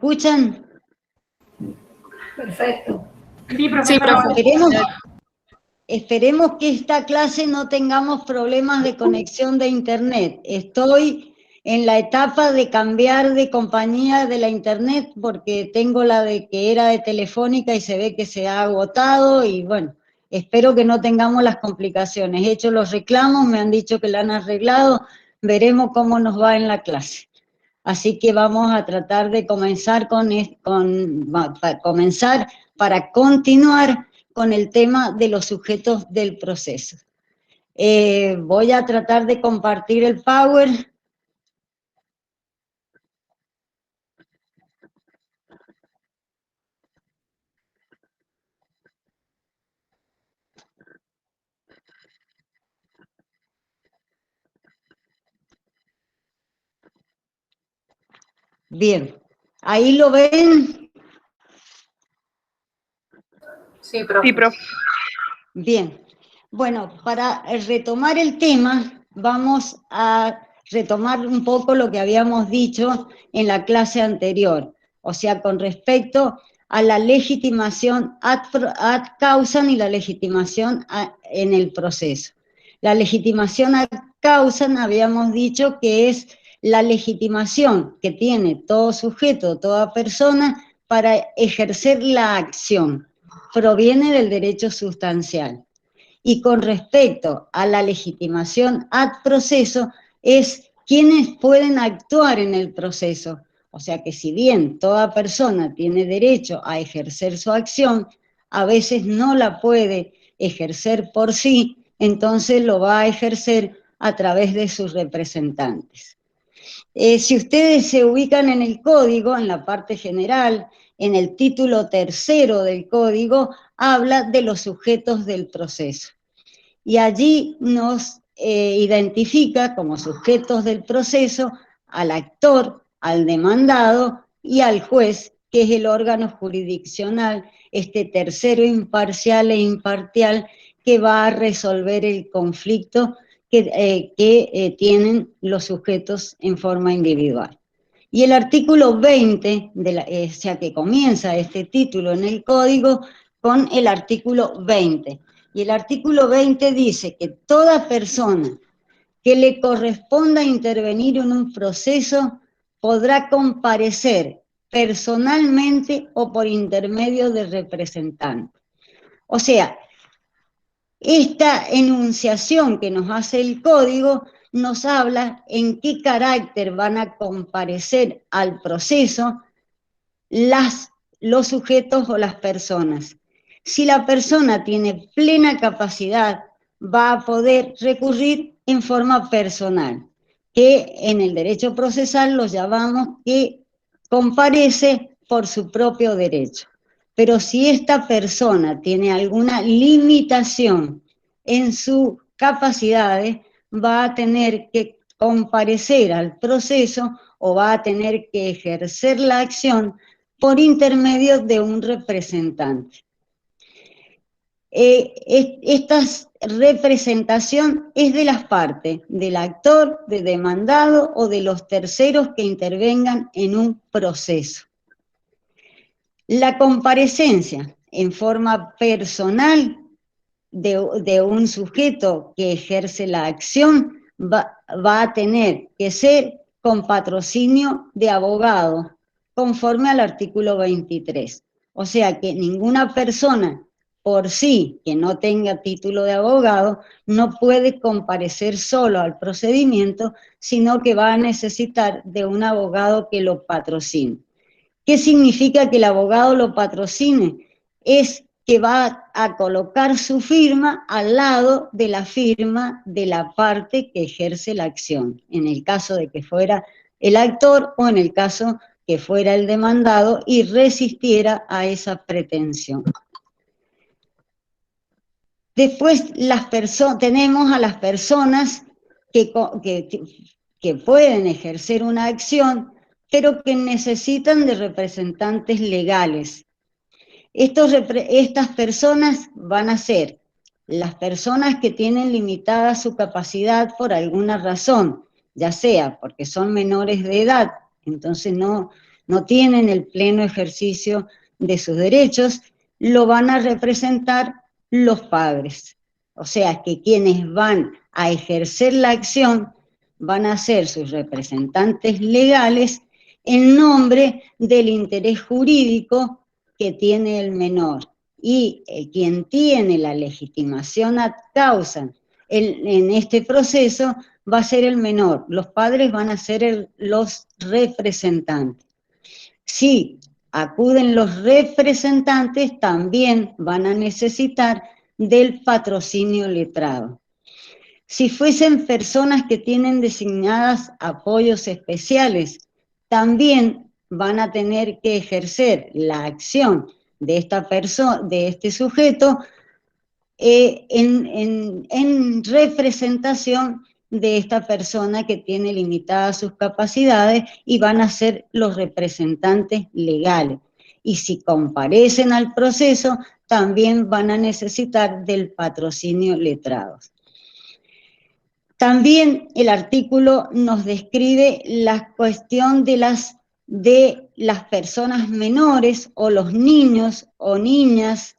escuchan? Perfecto. Sí, profesora. Esperemos que esta clase no tengamos problemas de conexión de internet. Estoy en la etapa de cambiar de compañía de la internet porque tengo la de que era de Telefónica y se ve que se ha agotado y bueno, espero que no tengamos las complicaciones. He hecho los reclamos, me han dicho que la han arreglado, veremos cómo nos va en la clase. Así que vamos a tratar de comenzar para continuar con el tema de los sujetos del proceso. Voy a tratar de compartir el Power. Bien, ¿ahí lo ven? Sí, profe. Bien, bueno, para retomar el tema, vamos a retomar un poco lo que habíamos dicho en la clase anterior, o sea, con respecto a la legitimación ad causam y la legitimación en el proceso. La legitimación ad causam habíamos dicho que es la legitimación que tiene todo sujeto, toda persona para ejercer la acción. Proviene del derecho sustancial. Y con respecto a la legitimación ad proceso, es quienes pueden actuar en el proceso. O sea que si bien toda persona tiene derecho a ejercer su acción, a veces no la puede ejercer por sí, entonces lo va a ejercer a través de sus representantes. Si ustedes se ubican en el código, en la parte general, en el título tercero del código, habla de los sujetos del proceso. Y allí nos identifica como sujetos del proceso al actor, al demandado y al juez, que es el órgano jurisdiccional, este tercero imparcial e imparcial que va a resolver el conflicto que tienen los sujetos en forma individual. Y el artículo 20, o sea que comienza este título en el código con el artículo 20. Y el artículo 20 dice que toda persona que le corresponda intervenir en un proceso podrá comparecer personalmente o por intermedio de representante. O sea, esta enunciación que nos hace el código nos habla en qué carácter van a comparecer al proceso los sujetos o las personas. Si la persona tiene plena capacidad, va a poder recurrir en forma personal, que en el derecho procesal lo llamamos que comparece por su propio derecho. Pero si esta persona tiene alguna limitación en sus capacidades, va a tener que comparecer al proceso o va a tener que ejercer la acción por intermedio de un representante. Esta representación es de las partes, del actor, del demandado o de los terceros que intervengan en un proceso. La comparecencia en forma personal de un sujeto que ejerce la acción va a tener que ser con patrocinio de abogado, conforme al artículo 23. O sea que ninguna persona por sí que no tenga título de abogado no puede comparecer solo al procedimiento, sino que va a necesitar de un abogado que lo patrocine. ¿Qué significa que el abogado lo patrocine? Es que va a colocar su firma al lado de la firma de la parte que ejerce la acción, en el caso de que fuera el actor o en el caso que fuera el demandado y resistiera a esa pretensión. Después tenemos a las personas que pueden ejercer una acción, pero que necesitan de representantes legales. Estas personas van a ser las personas que tienen limitada su capacidad por alguna razón, ya sea porque son menores de edad, entonces no no tienen el pleno ejercicio de sus derechos, lo van a representar los padres. O sea, que quienes van a ejercer la acción van a ser sus representantes legales en nombre del interés jurídico que tiene el menor. Y quien tiene la legitimación ad causa en este proceso va a ser el menor. Los padres van a ser los representantes. Si acuden los representantes, también van a necesitar del patrocinio letrado. Si fuesen personas que tienen designadas apoyos especiales, también van a tener que ejercer la acción de esta persona, de este sujeto, en representación de esta persona que tiene limitadas sus capacidades y van a ser los representantes legales. Y si comparecen al proceso, también van a necesitar del patrocinio letrado. También el artículo nos describe la cuestión de las personas menores o los niños o niñas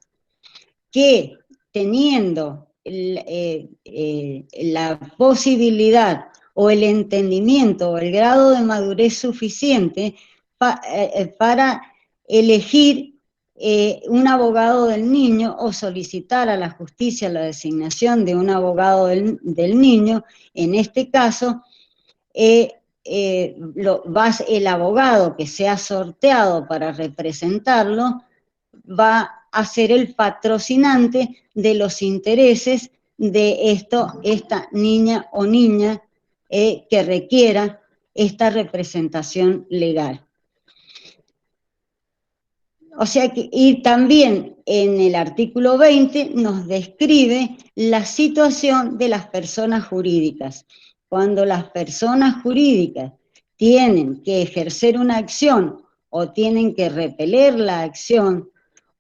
que teniendo la posibilidad o el entendimiento o el grado de madurez suficiente para elegir un abogado del niño o solicitar a la justicia la designación de un abogado del niño, en este caso, el abogado que sea sorteado para representarlo va a ser el patrocinante de los intereses de esta niña o niña que requiera esta representación legal. O sea que, y también en el artículo 20 nos describe la situación de las personas jurídicas. Cuando las personas jurídicas tienen que ejercer una acción o tienen que repeler la acción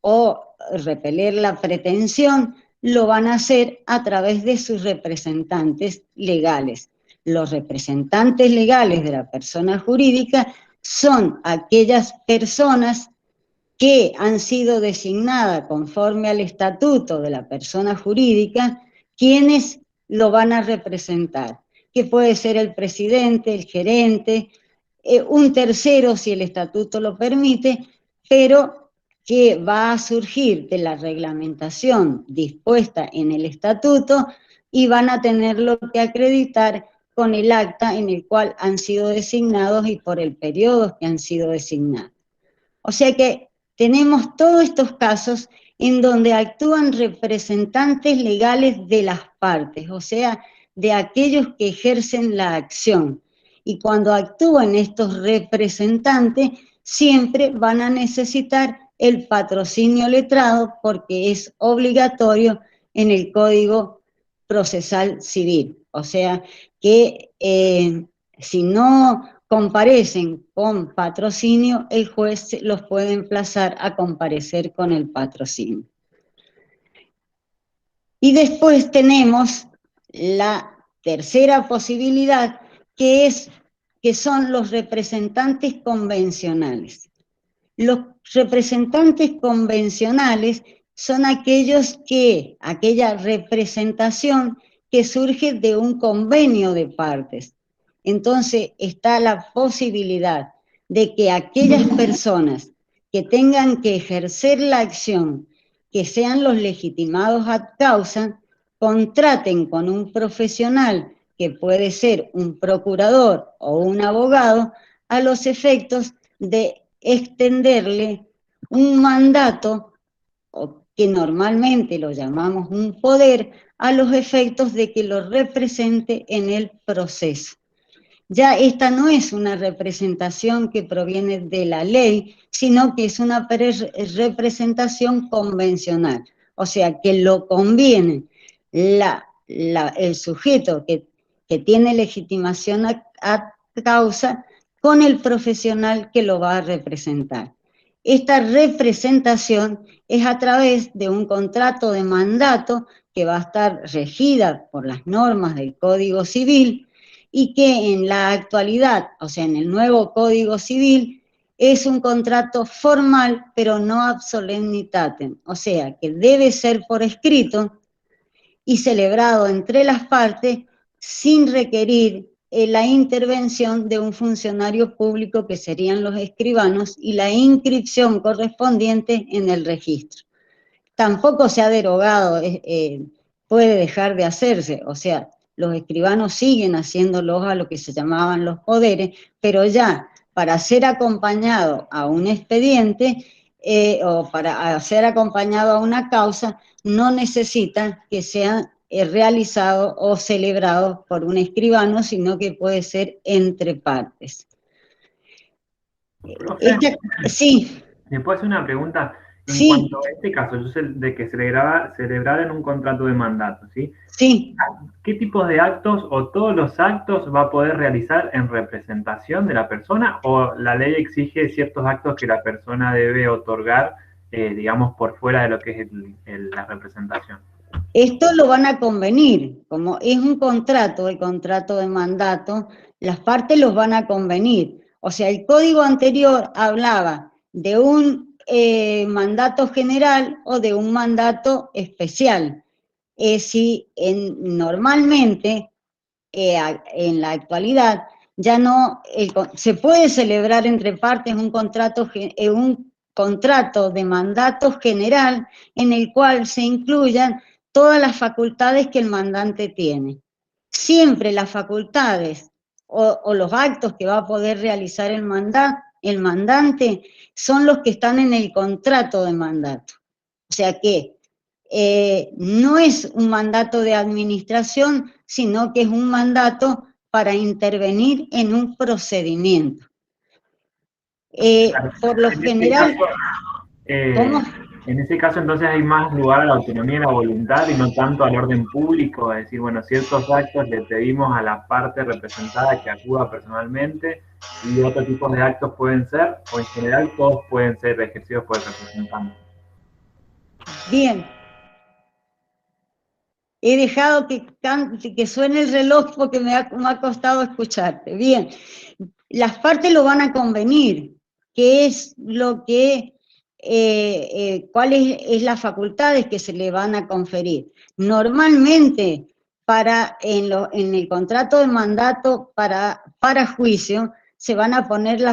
o repeler la pretensión, lo van a hacer a través de sus representantes legales. Los representantes legales de la persona jurídica son aquellas personas que han sido designadas conforme al estatuto de la persona jurídica, quienes lo van a representar, que puede ser el presidente, el gerente, un tercero si el estatuto lo permite, pero que va a surgir de la reglamentación dispuesta en el estatuto y van a tenerlo que acreditar con el acta en el cual han sido designados y por el periodo que han sido designados. O sea que tenemos todos estos casos en donde actúan representantes legales de las partes, o sea, de aquellos que ejercen la acción. Y cuando actúan estos representantes, siempre van a necesitar el patrocinio letrado porque es obligatorio en el Código Procesal Civil. O sea que si no comparecen con patrocinio, el juez los puede emplazar a comparecer con el patrocinio. Y después tenemos la tercera posibilidad, que son los representantes convencionales. Los representantes convencionales son aquella representación que surge de un convenio de partes. Entonces está la posibilidad de que aquellas personas que tengan que ejercer la acción, que sean los legitimados ad causa, contraten con un profesional que puede ser un procurador o un abogado a los efectos de extenderle un mandato, que normalmente lo llamamos un poder, a los efectos de que lo represente en el proceso. Ya esta no es una representación que proviene de la ley, sino que es una representación convencional. O sea, que lo conviene el sujeto que tiene legitimación a causa con el profesional que lo va a representar. Esta representación es a través de un contrato de mandato que va a estar regida por las normas del Código Civil y que en la actualidad, o sea, en el nuevo Código Civil, es un contrato formal, pero no ab solemnitatem, o sea, que debe ser por escrito y celebrado entre las partes sin requerir la intervención de un funcionario público que serían los escribanos y la inscripción correspondiente en el registro. Tampoco se ha derogado, puede dejar de hacerse, o sea, los escribanos siguen haciéndolos a lo que se llamaban los poderes, pero ya para ser acompañado a un expediente o para ser acompañado a una causa, no necesitan que sean realizados o celebrados por un escribano, sino que puede ser entre partes. Profe, Sí. ¿me puedo hacer una pregunta? En Sí. cuanto a este caso, yo sé de que celebrar en un contrato de mandato, ¿sí? Sí. ¿Qué tipos de actos o todos los actos va a poder realizar en representación de la persona o la ley exige ciertos actos que la persona debe otorgar, digamos, por fuera de lo que es la representación? Esto lo van a convenir, como es un contrato, el contrato de mandato, las partes los van a convenir. O sea, el código anterior hablaba de un mandato general o de un mandato especial. Si normalmente, en la actualidad, ya no se puede celebrar entre partes un contrato de mandato general en el cual se incluyan todas las facultades que el mandante tiene. Siempre las facultades o los actos que va a poder realizar el mandante son los que están en el contrato de mandato. O sea que no es un mandato de administración, sino que es un mandato para intervenir en un procedimiento. Por lo general... ¿Cómo? En ese caso, entonces, hay más lugar a la autonomía y la voluntad y no tanto al orden público, es decir, bueno, ciertos actos le pedimos a la parte representada que acuda personalmente y otro tipo de actos pueden ser, o en general todos pueden ser ejercidos por el representante. Bien. He dejado que suene el reloj porque me ha costado escucharte. Bien, las partes lo van a convenir, qué es lo que, cuáles es las facultades que se le van a conferir. Normalmente, en el contrato de mandato para juicio, se van a poner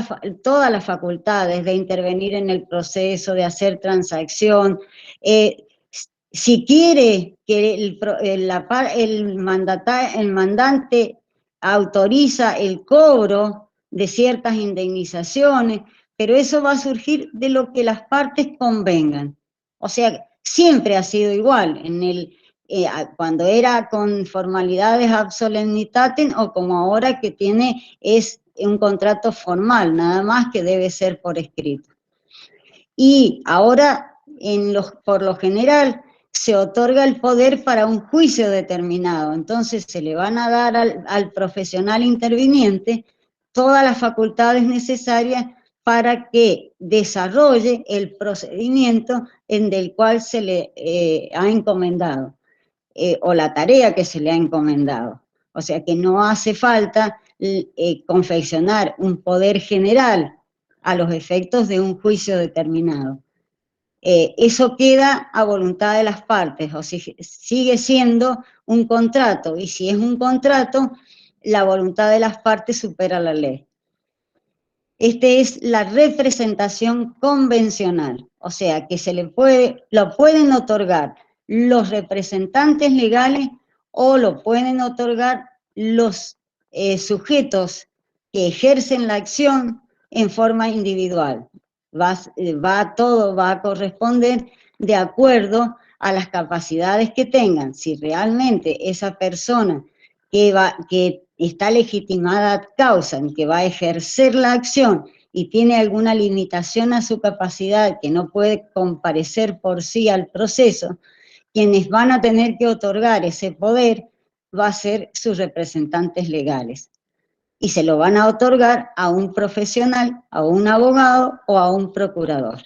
todas las facultades de intervenir en el proceso, de hacer transacción, si quiere que el mandante autoriza el cobro de ciertas indemnizaciones, pero eso va a surgir de lo que las partes convengan. O sea, siempre ha sido igual, cuando era con formalidades ab solemnitatem o como ahora que es un contrato formal, nada más que debe ser por escrito. Y ahora, por lo general, se otorga el poder para un juicio determinado. Entonces se le van a dar al profesional interviniente todas las facultades necesarias para que desarrolle el procedimiento en el cual se le ha encomendado, o la tarea que se le ha encomendado. O sea que no hace falta confeccionar un poder general a los efectos de un juicio determinado. Eso queda a voluntad de las partes, o si sigue siendo un contrato, y si es un contrato, la voluntad de las partes supera la ley. Esta es la representación convencional, o sea que lo pueden otorgar los representantes legales o lo pueden otorgar los sujetos que ejercen la acción en forma individual. Todo va a corresponder de acuerdo a las capacidades que tengan. Si realmente esa persona que está legitimada ad causa, en que va a ejercer la acción y tiene alguna limitación a su capacidad, que no puede comparecer por sí al proceso, quienes van a tener que otorgar ese poder va a ser sus representantes legales. Y se lo van a otorgar a un profesional, a un abogado o a un procurador.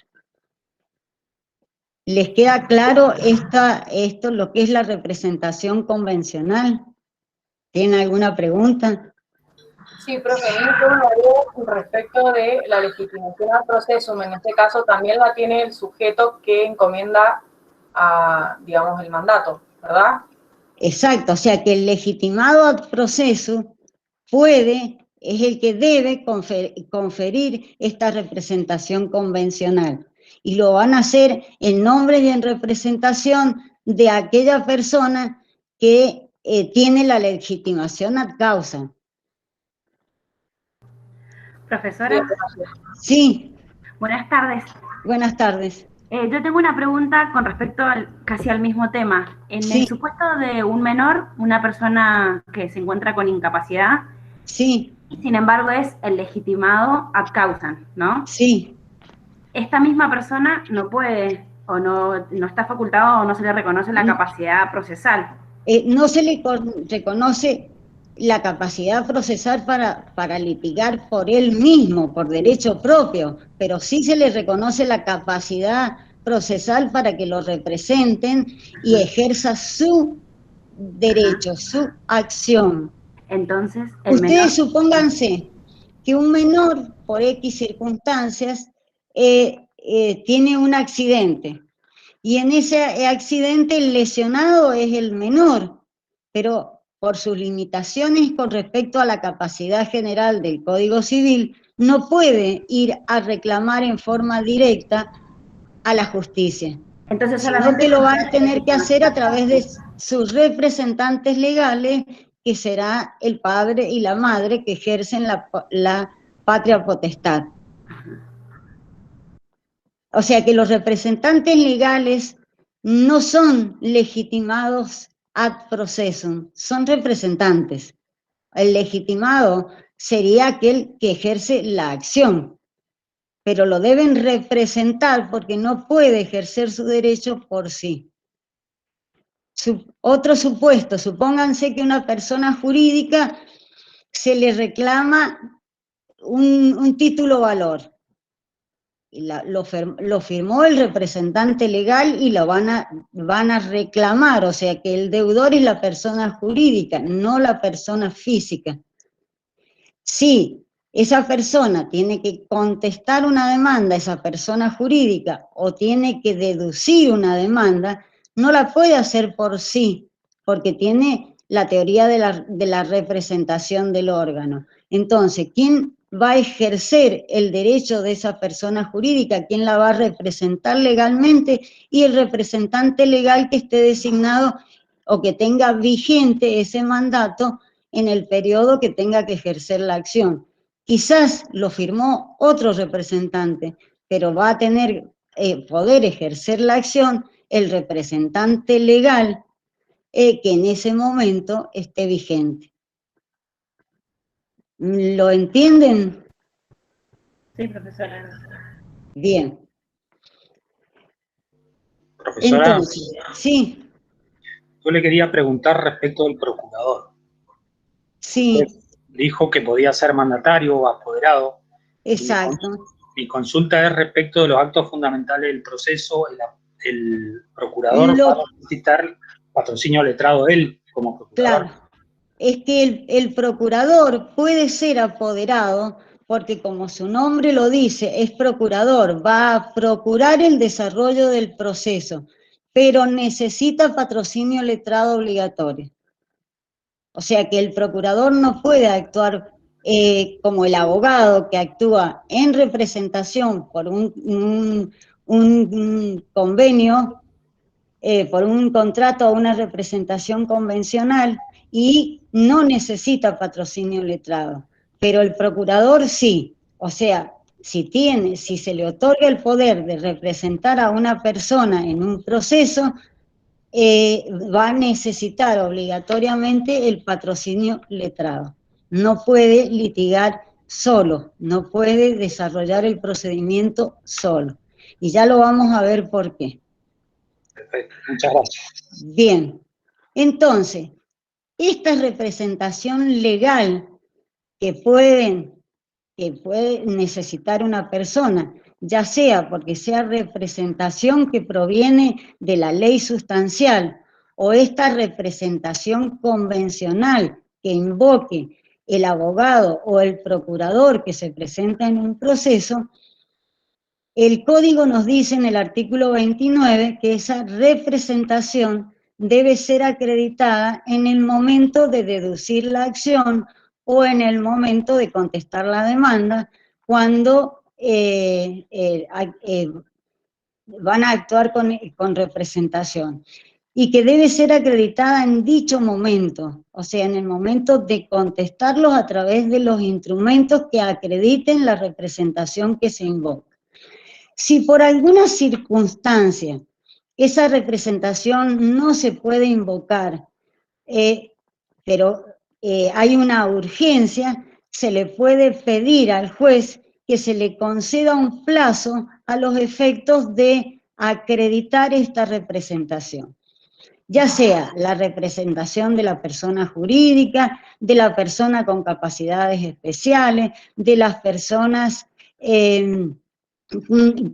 ¿Les queda claro esto, lo que es la representación convencional? ¿Tienen alguna pregunta? Sí, profe, yo me haría respecto de la legitimación al proceso. En este caso también la tiene el sujeto que encomienda, digamos, el mandato, ¿verdad? Exacto, o sea que el legitimado ad proceso es el que debe conferir esta representación convencional. Y lo van a hacer en nombre y en representación de aquella persona que tiene la legitimación ad causa. Profesora. Sí. Buenas tardes. Buenas tardes. Yo tengo una pregunta con respecto casi al mismo tema. En el supuesto de un menor, una persona que se encuentra con incapacidad, sí, sin embargo es el legitimado ad causa, ¿no? Sí. Esta misma persona no puede, o no está facultado, o no se le reconoce la capacidad procesal. No se le reconoce la capacidad procesal para litigar por él mismo, por derecho propio, pero sí se le reconoce la capacidad procesal para que lo representen y ejerza su derecho, su acción. Entonces, ustedes supónganse que un menor, por X circunstancias, tiene un accidente, y en ese accidente el lesionado es el menor, pero por sus limitaciones con respecto a la capacidad general del Código Civil, no puede ir a reclamar en forma directa a la justicia. Entonces, sino que lo va a tener que hacer a través de sus representantes legales, que será el padre y la madre que ejercen la patria potestad. O sea que los representantes legales no son legitimados ad processum, son representantes. El legitimado sería aquel que ejerce la acción, pero lo deben representar porque no puede ejercer su derecho por sí. Otro supuesto, supónganse que una persona jurídica se le reclama un título valor. Lo firmó el representante legal y lo van a reclamar, o sea que el deudor es la persona jurídica, no la persona física. Si esa persona tiene que contestar una demanda, esa persona jurídica, o tiene que deducir una demanda, no la puede hacer por sí, porque tiene la teoría de la representación del órgano. Entonces, ¿quién va a ejercer el derecho de esa persona jurídica? ¿Quién la va a representar legalmente? Y el representante legal que esté designado o que tenga vigente ese mandato en el periodo que tenga que ejercer la acción. Quizás lo firmó otro representante, pero va a tener poder ejercer la acción el representante legal que en ese momento esté vigente. ¿Lo entienden? Sí, profesora. Bien. Profesora, entonces, sí. Yo le quería preguntar respecto del procurador. Sí. Usted dijo que podía ser mandatario o apoderado. Exacto. Mi consulta es respecto de los actos fundamentales del proceso. El procurador va a necesitar patrocinio letrado él como procurador. Claro. Es que el procurador puede ser apoderado porque, como su nombre lo dice, es procurador, va a procurar el desarrollo del proceso, pero necesita patrocinio letrado obligatorio. O sea que el procurador no puede actuar como el abogado que actúa en representación por un convenio, por un contrato o una representación convencional, y no necesita patrocinio letrado, pero el procurador sí. O sea, si se le otorga el poder de representar a una persona en un proceso, va a necesitar obligatoriamente el patrocinio letrado. No puede litigar solo, no puede desarrollar el procedimiento solo. Y ya lo vamos a ver por qué. Perfecto, muchas gracias. Bien, entonces, esta representación legal que puede necesitar una persona, ya sea porque sea representación que proviene de la ley sustancial o esta representación convencional que invoque el abogado o el procurador que se presenta en un proceso, el código nos dice en el artículo 29 que esa representación debe ser acreditada en el momento de deducir la acción o en el momento de contestar la demanda, cuando van a actuar con representación, y que debe ser acreditada en dicho momento, o sea, en el momento de contestarlos a través de los instrumentos que acrediten la representación que se invoca. Si por alguna circunstancia esa representación no se puede invocar, pero hay una urgencia, se le puede pedir al juez que se le conceda un plazo a los efectos de acreditar esta representación, ya sea la representación de la persona jurídica, de la persona con capacidades especiales, de las personas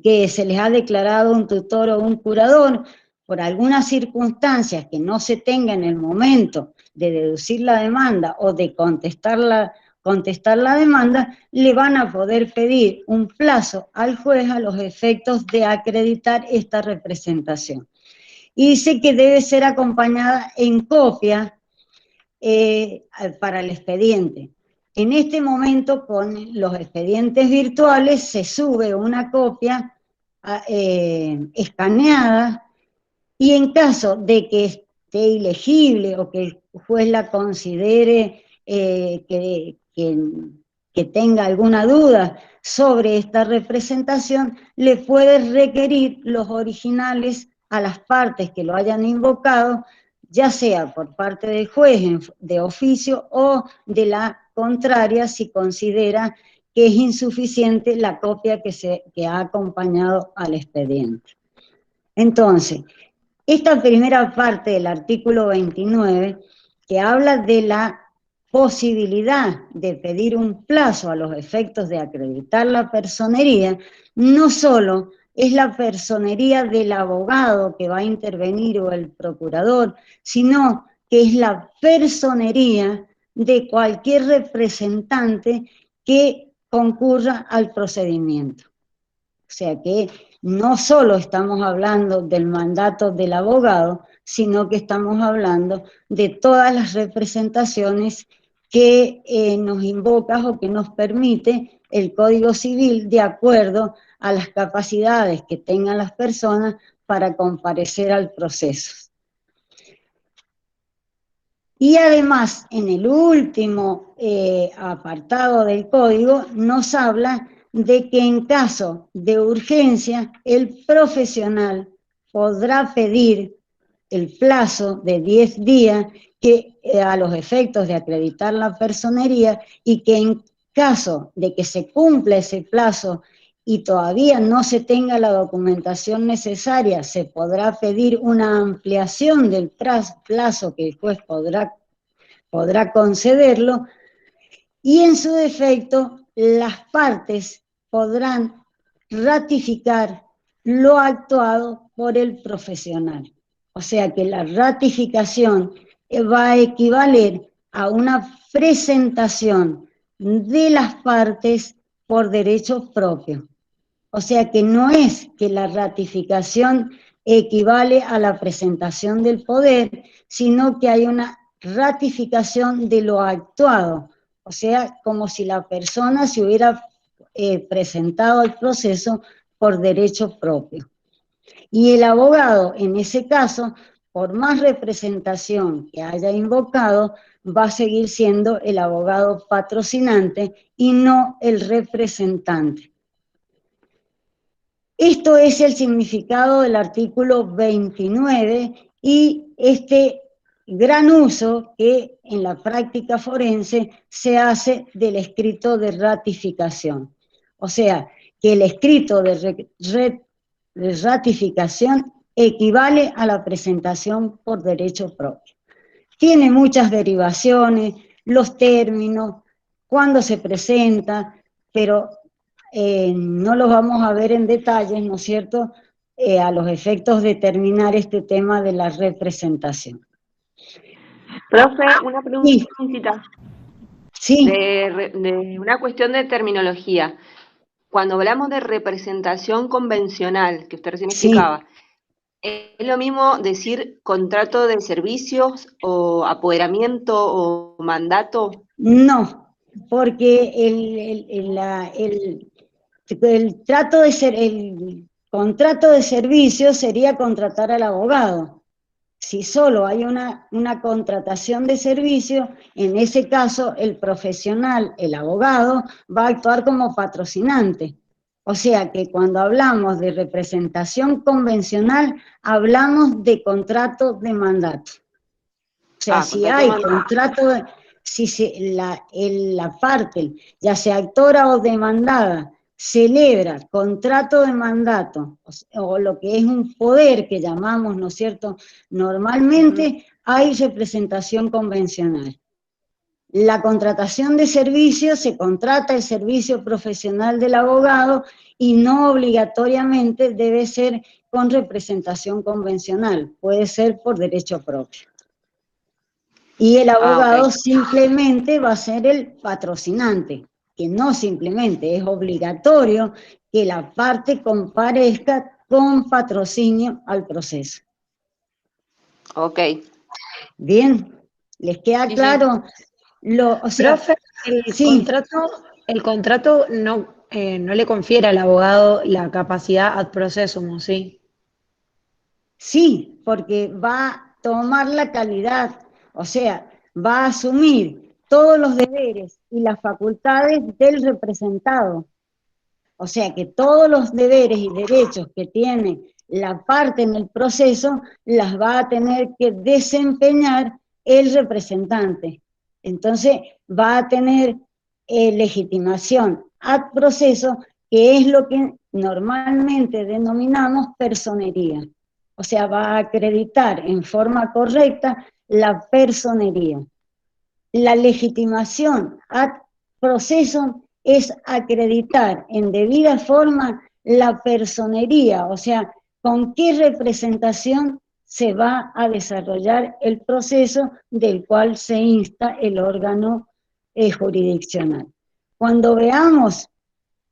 que se les ha declarado un tutor o un curador. Por algunas circunstancias que no se tenga en el momento de deducir la demanda o de contestar la demanda, le van a poder pedir un plazo al juez a los efectos de acreditar esta representación. Y dice que debe ser acompañada en copia para el expediente. En este momento, con los expedientes virtuales, se sube una copia escaneada, y en caso de que esté ilegible o que el juez la considere que tenga alguna duda sobre esta representación, le puede requerir los originales a las partes que lo hayan invocado, ya sea por parte del juez de oficio o de la contraria si considera que es insuficiente la copia que ha acompañado al expediente. Entonces, esta primera parte del artículo 29, que habla de la posibilidad de pedir un plazo a los efectos de acreditar la personería, no solo es la personería del abogado que va a intervenir o el procurador, sino que es la personería de cualquier representante que concurra al procedimiento. O sea que no solo estamos hablando del mandato del abogado, sino que estamos hablando de todas las representaciones que nos invoca o que nos permite el Código Civil de acuerdo a las capacidades que tengan las personas para comparecer al proceso. Y además, en el último apartado del Código, nos habla de que en caso de urgencia, el profesional podrá pedir el plazo de 10 días que, a los efectos de acreditar la personería, y que en caso de que se cumpla ese plazo y todavía no se tenga la documentación necesaria, se podrá pedir una ampliación del plazo que el juez podrá concederlo, y en su defecto las partes podrán ratificar lo actuado por el profesional. O sea que la ratificación va a equivaler a una presentación de las partes por derechos propios. O sea que no es que la ratificación equivale a la presentación del poder, sino que hay una ratificación de lo actuado. O sea, como si la persona se hubiera presentado al proceso por derecho propio. Y el abogado, en ese caso, por más representación que haya invocado, va a seguir siendo el abogado patrocinante y no el representante. Esto es el significado del artículo 29 y este gran uso que en la práctica forense se hace del escrito de ratificación. O sea, que el escrito de ratificación equivale a la presentación por derecho propio. Tiene muchas derivaciones, los términos, cuándo se presenta, pero no los vamos a ver en detalles, ¿no es cierto?, a los efectos de terminar este tema de la representación. Profe, una preguntita. Sí. de una cuestión de terminología. Cuando hablamos de representación convencional, que usted recién explicaba, ¿es lo mismo decir contrato de servicios o apoderamiento o mandato? No, porque el contrato de servicio sería contratar al abogado. Si solo hay una contratación de servicio, en ese caso el profesional, el abogado, va a actuar como patrocinante. O sea que cuando hablamos de representación convencional, hablamos de contrato de mandato. O sea, si hay contrato, si la parte, ya sea actora o demandada, celebra contrato de mandato, o lo que es un poder que llamamos, ¿no es cierto? Normalmente hay representación convencional. La contratación de servicios, se contrata el servicio profesional del abogado y no obligatoriamente debe ser con representación convencional, puede ser por derecho propio. Y el abogado simplemente va a ser el patrocinante, que no simplemente, es obligatorio que la parte comparezca con patrocinio al proceso. Ok. Bien, ¿les queda claro? O sea, profe, el contrato no le confiere al abogado la capacidad ad processum, ¿sí? Sí, porque va a tomar la calidad, o sea, va a asumir todos los deberes y las facultades del representado. O sea que todos los deberes y derechos que tiene la parte en el proceso las va a tener que desempeñar el representante. Entonces va a tener legitimación ad proceso, que es lo que normalmente denominamos personería. O sea, va a acreditar en forma correcta la personería. La legitimación ad proceso es acreditar en debida forma la personería, o sea, con qué representación se va a desarrollar el proceso del cual se insta el órgano jurisdiccional. Cuando veamos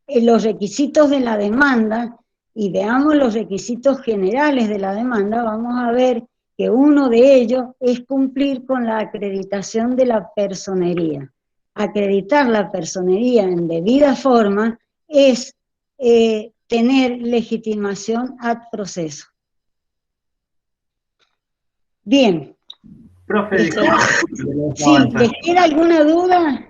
los requisitos de la demanda y veamos los requisitos generales de la demanda, vamos a ver que uno de ellos es cumplir con la acreditación de la personería. Acreditar la personería en debida forma es tener legitimación ad proceso. Bien. Profe, ¿les queda alguna duda?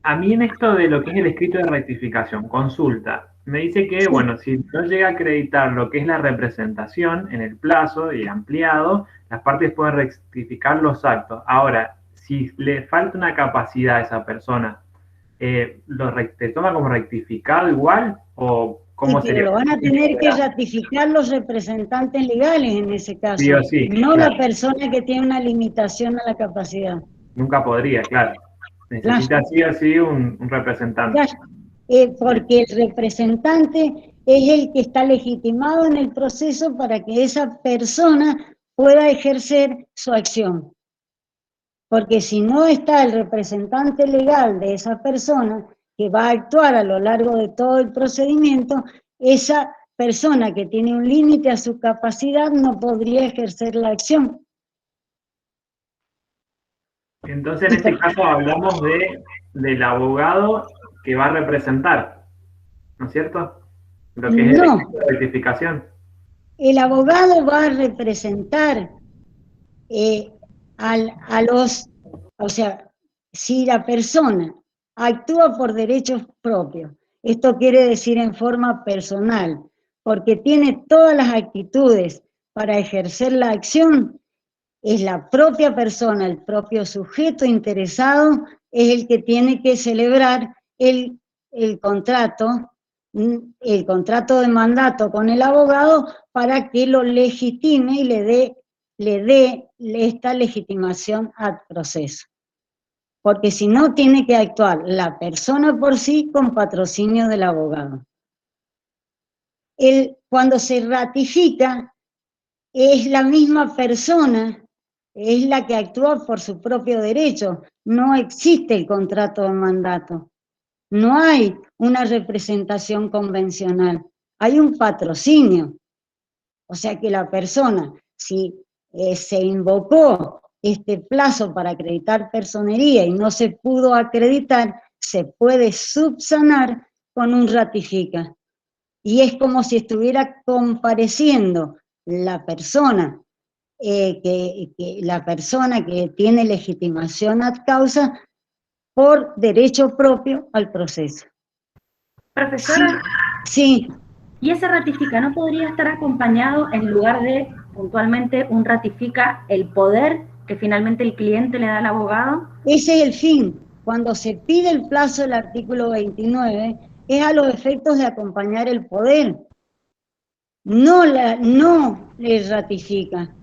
A mí en esto de lo que es el escrito de rectificación, consulta, me dice que, bueno, si no llega a acreditar lo que es la representación en el plazo y ampliado, las partes pueden rectificar los actos. Ahora, si le falta una capacidad a esa persona, ¿te toma como rectificado igual? ¿O cómo sí, sería? pero lo van a tener que ratificar los representantes legales en ese caso, sí o sí, no claro. La persona que tiene una limitación a la capacidad. Nunca podría, claro. Necesita sí o sí un representante. Claro. Porque el representante es el que está legitimado en el proceso para que esa persona pueda ejercer su acción. Porque si no está el representante legal de esa persona, que va a actuar a lo largo de todo el procedimiento, esa persona que tiene un límite a su capacidad no podría ejercer la acción. Entonces, en este caso hablamos del abogado que va a representar, ¿no es cierto? Lo que es la rectificación. El abogado va a representar o sea, si la persona actúa por derechos propios, esto quiere decir en forma personal, porque tiene todas las actitudes para ejercer la acción, es la propia persona, el propio sujeto interesado, es el que tiene que celebrar el contrato de mandato con el abogado para que lo legitime y le dé esta legitimación ad proceso. Porque si no, tiene que actuar la persona por sí con patrocinio del abogado. Cuando se ratifica, es la misma persona, es la que actúa por su propio derecho, no existe el contrato de mandato. No hay una representación convencional, hay un patrocinio. O sea que la persona, si se invocó este plazo para acreditar personería y no se pudo acreditar, se puede subsanar con un ratifica. Y es como si estuviera compareciendo la persona, la persona que tiene legitimación ad causa por derecho propio al proceso. Profesora, Sí. ¿Y ese ratifica no podría estar acompañado en lugar de puntualmente un ratifica el poder que finalmente el cliente le da al abogado? Ese es el fin. Cuando se pide el plazo del artículo 29, es a los efectos de acompañar el poder. No le ratifica.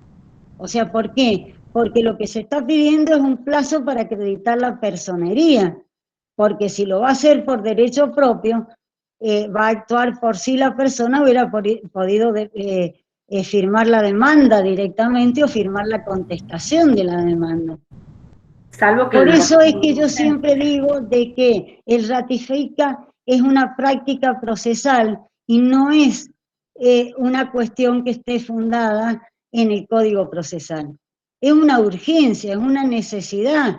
O sea, ¿por qué? Porque lo que se está pidiendo es un plazo para acreditar la personería. Porque si lo va a hacer por derecho propio, va a actuar por sí la persona, hubiera podido firmar la demanda directamente o firmar la contestación de la demanda. Salvo que por eso es que yo siempre digo de que el ratifica es una práctica procesal y no es una cuestión que esté fundada en el Código Procesal. Es una urgencia, es una necesidad.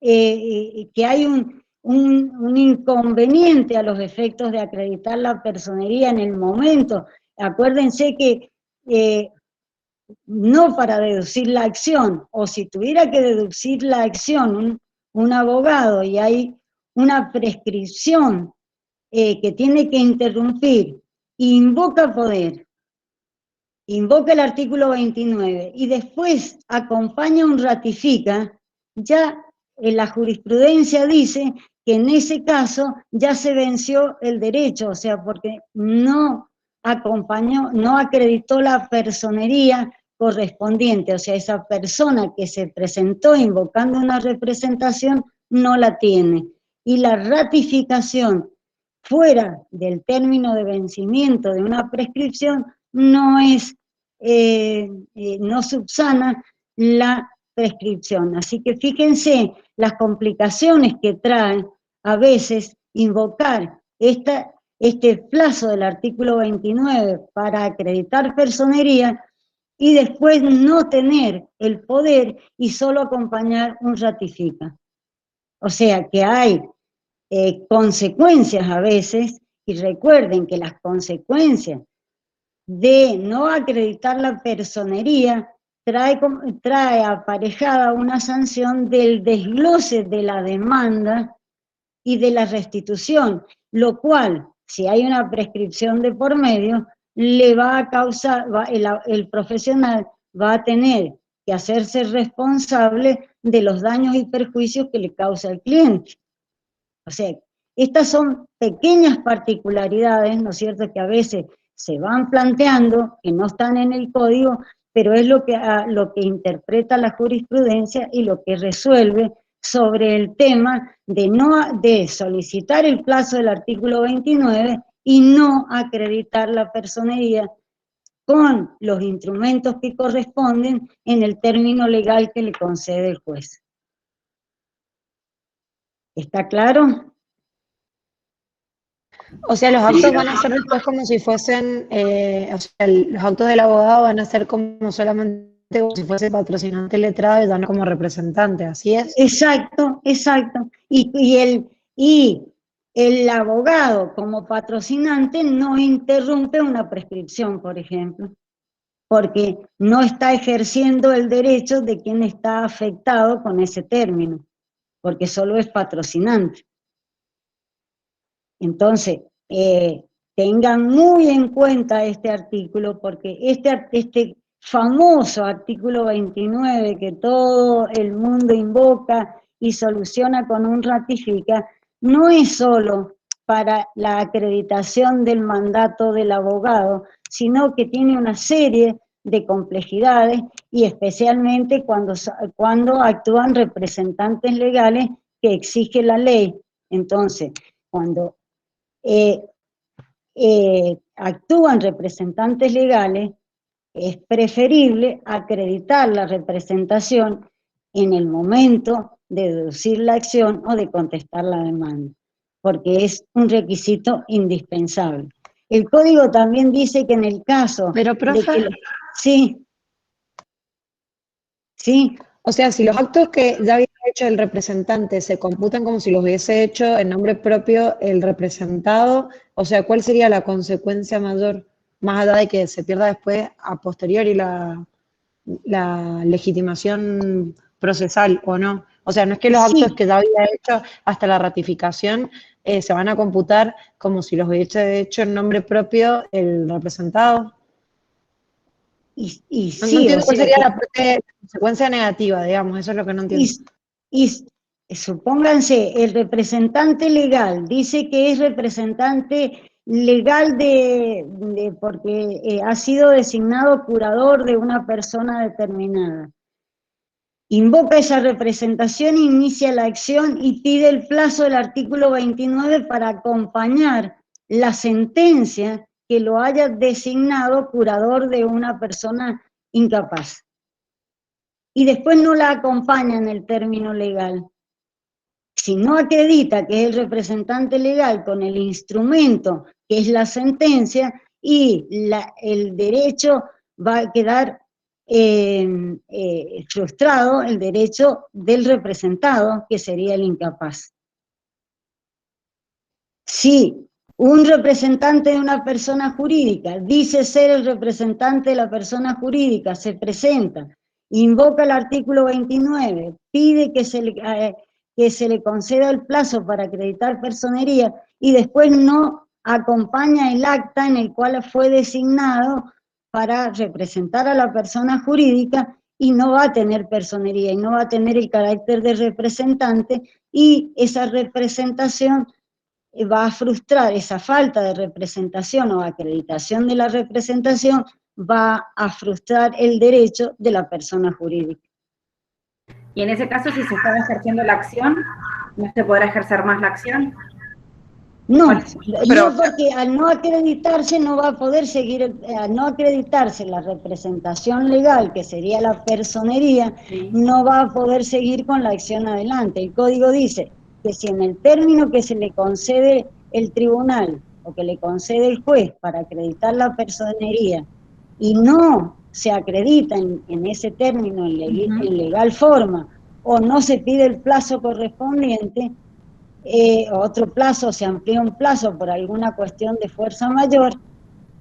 Que hay un inconveniente a los efectos de acreditar la personería en el momento. Acuérdense que no para deducir la acción, o si tuviera que deducir la acción un abogado y hay una prescripción que tiene que interrumpir, invoca poder, invoca el artículo 29 y después acompaña un ratifica, ya la jurisprudencia dice que en ese caso ya se venció el derecho, o sea, porque no acompañó, no acreditó la personería correspondiente, o sea, esa persona que se presentó invocando una representación no la tiene. Y la ratificación fuera del término de vencimiento de una prescripción no es, no subsana la prescripción. Así que fíjense las complicaciones que trae a veces invocar este plazo del artículo 29 para acreditar personería y después no tener el poder y solo acompañar un ratifica. O sea que hay consecuencias a veces, y recuerden que las consecuencias de no acreditar la personería trae aparejada una sanción del desglose de la demanda y de la restitución, lo cual, si hay una prescripción de por medio, le va a causar, el profesional va a tener que hacerse responsable de los daños y perjuicios que le causa el cliente. O sea, estas son pequeñas particularidades, ¿no es cierto?, que a veces se van planteando, que no están en el código, pero es lo que interpreta la jurisprudencia y lo que resuelve sobre el tema de solicitar el plazo del artículo 29 y no acreditar la personería con los instrumentos que corresponden en el término legal que le concede el juez. ¿Está claro? O sea, los actos van a ser después como si fuesen, o sea, los actos del abogado van a ser como solamente como si fuese patrocinante letrado y ya no como representante, ¿así es? Exacto, exacto. Y el abogado como patrocinante no interrumpe una prescripción, por ejemplo, porque no está ejerciendo el derecho de quien está afectado con ese término, porque solo es patrocinante. Entonces, tengan muy en cuenta este artículo, porque este famoso artículo 29 que todo el mundo invoca y soluciona con un ratifica, no es solo para la acreditación del mandato del abogado, sino que tiene una serie de complejidades y especialmente cuando actúan representantes legales que exige la ley. Entonces, cuando actúan representantes legales, es preferible acreditar la representación en el momento de deducir la acción o de contestar la demanda, porque es un requisito indispensable. El código también dice que en el caso Pero, profe, de que... Sí. Sí. O sea, si los actos que ya había hecho el representante se computan como si los hubiese hecho en nombre propio el representado, o sea, ¿cuál sería la consecuencia mayor, más allá de que se pierda después a posteriori la legitimación procesal o no? O sea, no es que los actos Sí. que ya había hecho hasta la ratificación se van a computar como si los hubiese hecho en nombre propio el representado. Y No sí, entiendo o cuál sea sería que... la consecuencia negativa, digamos, eso es lo que no entiendo. Y supónganse, el representante legal dice que es representante legal porque ha sido designado curador de una persona determinada. Invoca esa representación, inicia la acción y pide el plazo del artículo 29 para acompañar la sentencia que lo haya designado curador de una persona incapaz. Y después no la acompaña en el término legal. Si no acredita que es el representante legal con el instrumento que es la sentencia, y el derecho va a quedar frustrado, el derecho del representado, que sería el incapaz. Si un representante de una persona jurídica dice ser el representante de la persona jurídica, se presenta, invoca el artículo 29, pide que se le conceda el plazo para acreditar personería y después no acompaña el acta en el cual fue designado para representar a la persona jurídica, y no va a tener personería y no va a tener el carácter de representante, y esa representación va a frustrar, esa falta de representación o acreditación de la representación va a frustrar el derecho de la persona jurídica. Y en ese caso, si se estaba ejerciendo la acción, ¿no se podrá ejercer más la acción? No, pero, no, porque al no acreditarse no va a poder seguir, al no acreditarse la representación legal, que sería la personería, Sí. no va a poder seguir con la acción adelante. El código dice que si en el término que se le concede el tribunal o que le concede el juez para acreditar la personería y no se acredita en ese término en legal forma, o no se pide el plazo correspondiente, otro plazo, se amplía un plazo por alguna cuestión de fuerza mayor,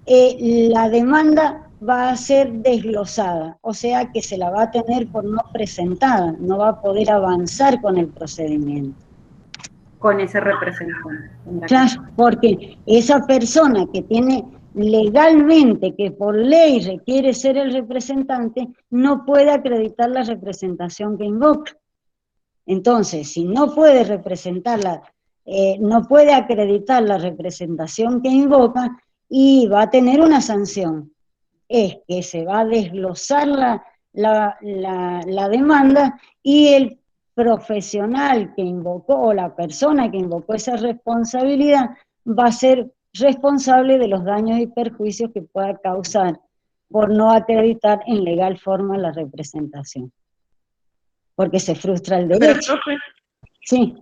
la demanda va a ser desglosada, o sea que se la va a tener por no presentada, no va a poder avanzar con el procedimiento. Con ese representante. Claro, porque esa persona que tiene legalmente, que por ley requiere ser el representante, no puede acreditar la representación que invoca. Entonces, si no puede no puede acreditar la representación que invoca, y va a tener una sanción. Es que se va a desglosar la demanda, y el profesional que invocó o la persona que invocó esa responsabilidad va a ser responsable de los daños y perjuicios que pueda causar por no acreditar en legal forma la representación. Porque se frustra el derecho. Pero, profe, Sí.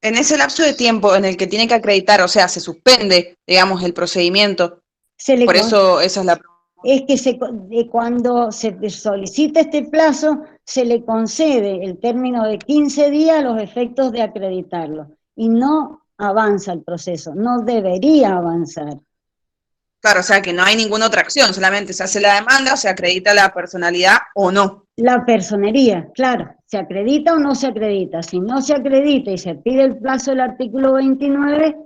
en ese lapso de tiempo en el que tiene que acreditar, o sea, se suspende, digamos, el procedimiento. Por eso, esa es la pregunta. Es que cuando se solicita este plazo, se le concede el término de 15 días a los efectos de acreditarlo, y no avanza el proceso, no debería avanzar. Claro, o sea, que no hay ninguna otra acción, solamente se hace la demanda, se acredita la personalidad o no. La personería, claro, ¿se acredita o no se acredita? Si no se acredita y se pide el plazo del artículo 29,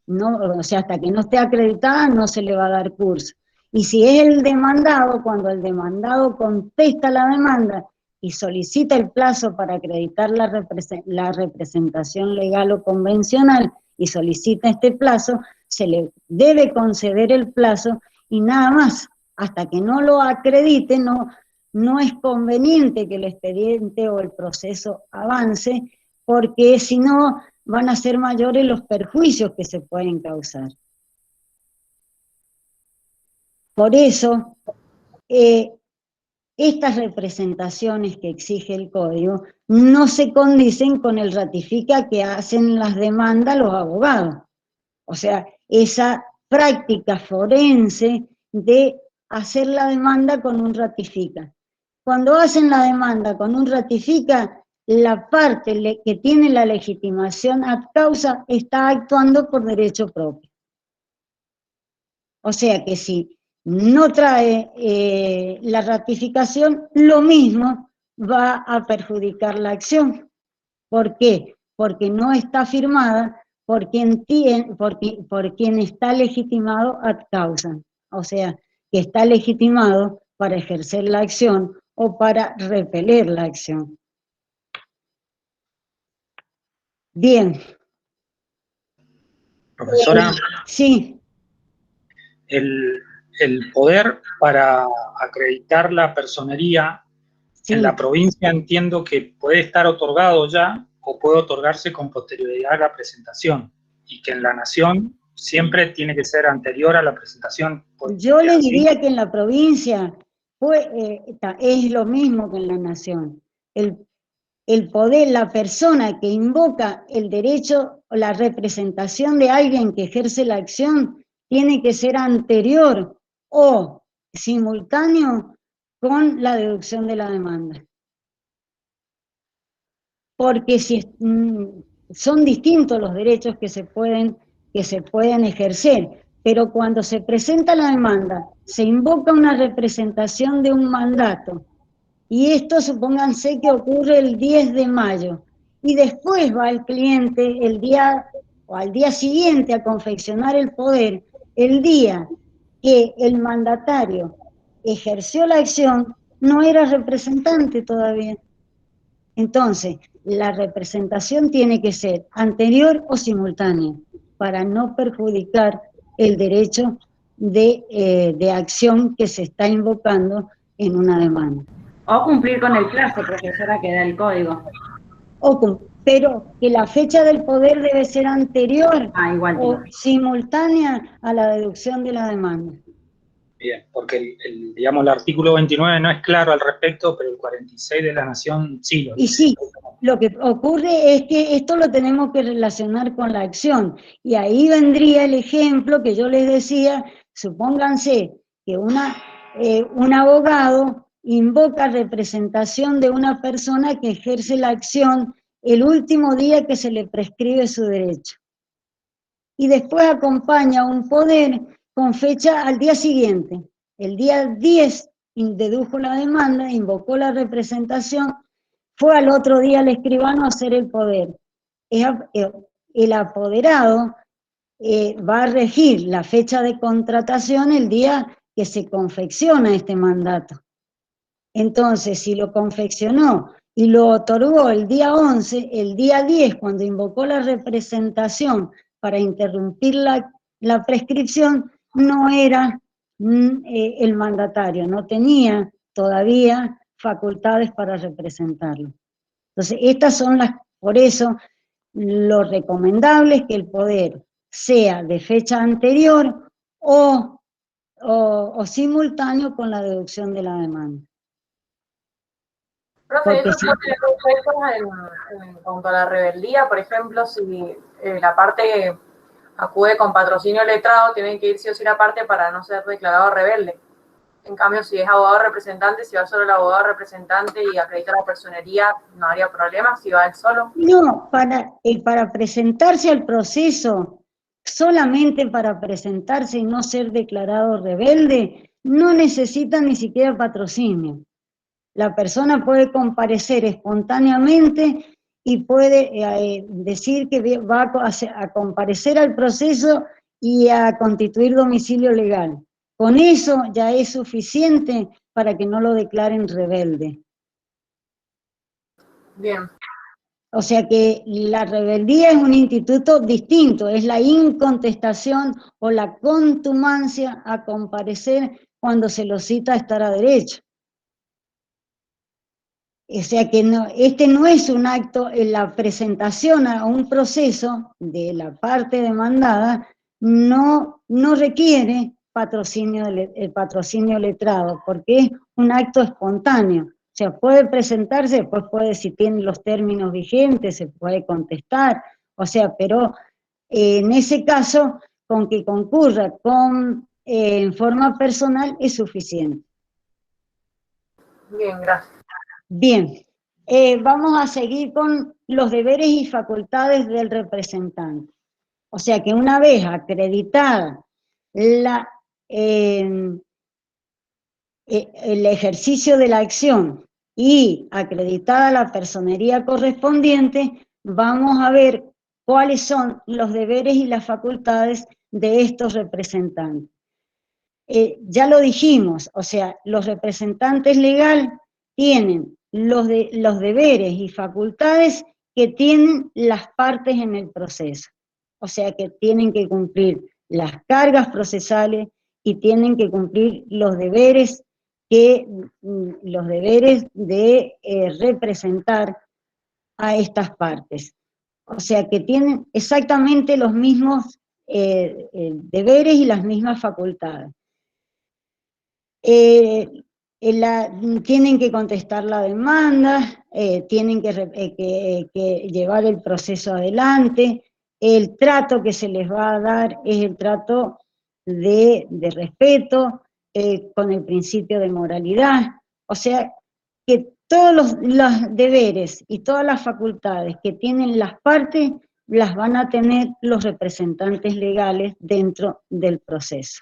no, o sea, hasta que no esté acreditada no se le va a dar curso. Y si es el demandado, cuando el demandado contesta la demanda y solicita el plazo para acreditar la representación legal o convencional, y solicita este plazo, se le debe conceder el plazo y nada más. Hasta que no lo acredite, no es conveniente que el expediente o el proceso avance, porque si no van a ser mayores los perjuicios que se pueden causar. Por eso, estas representaciones que exige el código no se condicen con el ratifica que hacen las demandas los abogados. O sea, esa práctica forense de hacer la demanda con un ratifica. Cuando hacen la demanda con un ratifica, la parte que tiene la legitimación ad causa está actuando por derecho propio. O sea que si no trae la ratificación, lo mismo va a perjudicar la acción. ¿Por qué? Porque no está firmada por quien está legitimado ad causa. O sea, que está legitimado para ejercer la acción o para repeler la acción. Bien. Profesora. Sí. El poder para acreditar la personería sí. En la provincia entiendo que puede estar otorgado ya o puede otorgarse con posterioridad a la presentación y que en la nación siempre tiene que ser anterior a la presentación. Yo le diría que en la provincia es lo mismo que en la nación. El poder, la persona que invoca el derecho o la representación de alguien que ejerce la acción tiene que ser anterior o simultáneo con la deducción de la demanda. Porque si son distintos los derechos que se pueden ejercer, pero cuando se presenta la demanda, se invoca una representación de un mandato, y esto supónganse que ocurre el 10 de mayo, y después va el cliente al día siguiente a confeccionar el poder, el día que el mandatario ejerció la acción, no era representante todavía. Entonces, la representación tiene que ser anterior o simultánea, para no perjudicar el derecho de acción que se está invocando en una demanda. O cumplir con el plazo, profesora, que da el código. Pero que la fecha del poder debe ser anterior o simultánea a la deducción de la demanda. Bien, porque digamos, el artículo 29 no es claro al respecto, pero el 46 de la Nación sí lo dice. Y sí, lo que ocurre es que esto lo tenemos que relacionar con la acción, y ahí vendría el ejemplo que yo les decía. Supónganse que un abogado invoca representación de una persona que ejerce la acción el último día que se le prescribe su derecho, y después acompaña un poder con fecha al día siguiente. El día 10 dedujo la demanda, invocó la representación, fue al otro día al escribano a hacer el poder. El apoderado va a regir la fecha de contratación el día que se confecciona este mandato. Entonces, si lo confeccionó y lo otorgó el día 11, el día 10, cuando invocó la representación para interrumpir la prescripción, no era el mandatario, no tenía todavía facultades para representarlo. Entonces, por eso, lo recomendable es que el poder sea de fecha anterior o simultáneo con la deducción de la demanda. Profe, ¿eso tiene efectos en cuanto a la rebeldía? Por ejemplo, si la parte acude con patrocinio letrado, tienen que ir sí o sí la parte para no ser declarado rebelde. En cambio, si es abogado representante, si va solo el abogado representante y acredita la personería, no habría problema si va él solo. No, para presentarse al proceso, solamente para presentarse y no ser declarado rebelde, no necesita ni siquiera patrocinio. La persona puede comparecer espontáneamente y puede decir que va a comparecer al proceso y a constituir domicilio legal. Con eso ya es suficiente para que no lo declaren rebelde. Bien. O sea que la rebeldía es un instituto distinto, es la incontestación o la contumacia a comparecer cuando se lo cita a estar a derecho. O sea que este no es un acto, en la presentación a un proceso de la parte demandada no requiere el patrocinio letrado, porque es un acto espontáneo. O sea, puede presentarse, después puede, si tiene los términos vigentes, se puede contestar. O sea, pero en ese caso, con que concurra en forma personal es suficiente. Bien, gracias. Bien, vamos a seguir con los deberes y facultades del representante. O sea que una vez acreditada el ejercicio de la acción y acreditada la personería correspondiente, vamos a ver cuáles son los deberes y las facultades de estos representantes. Ya lo dijimos, o sea, los representantes legales tienen los deberes y facultades que tienen las partes en el proceso. O sea, que tienen que cumplir las cargas procesales y tienen que cumplir los deberes de representar a estas partes. O sea, que tienen exactamente los mismos deberes y las mismas facultades. Tienen que contestar la demanda, tienen que llevar el proceso adelante, el trato que se les va a dar es el trato de respeto, con el principio de moralidad, o sea, que todos los deberes y todas las facultades que tienen las partes, las van a tener los representantes legales dentro del proceso.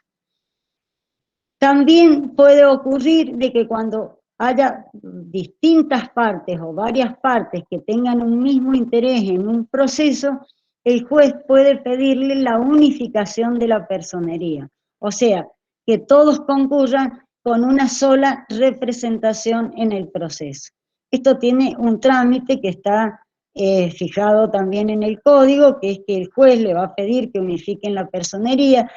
También puede ocurrir de que cuando haya distintas partes o varias partes que tengan un mismo interés en un proceso, el juez puede pedirle la unificación de la personería. O sea, que todos concurran con una sola representación en el proceso. Esto tiene un trámite que está fijado también en el código, que es que el juez le va a pedir que unifiquen la personería,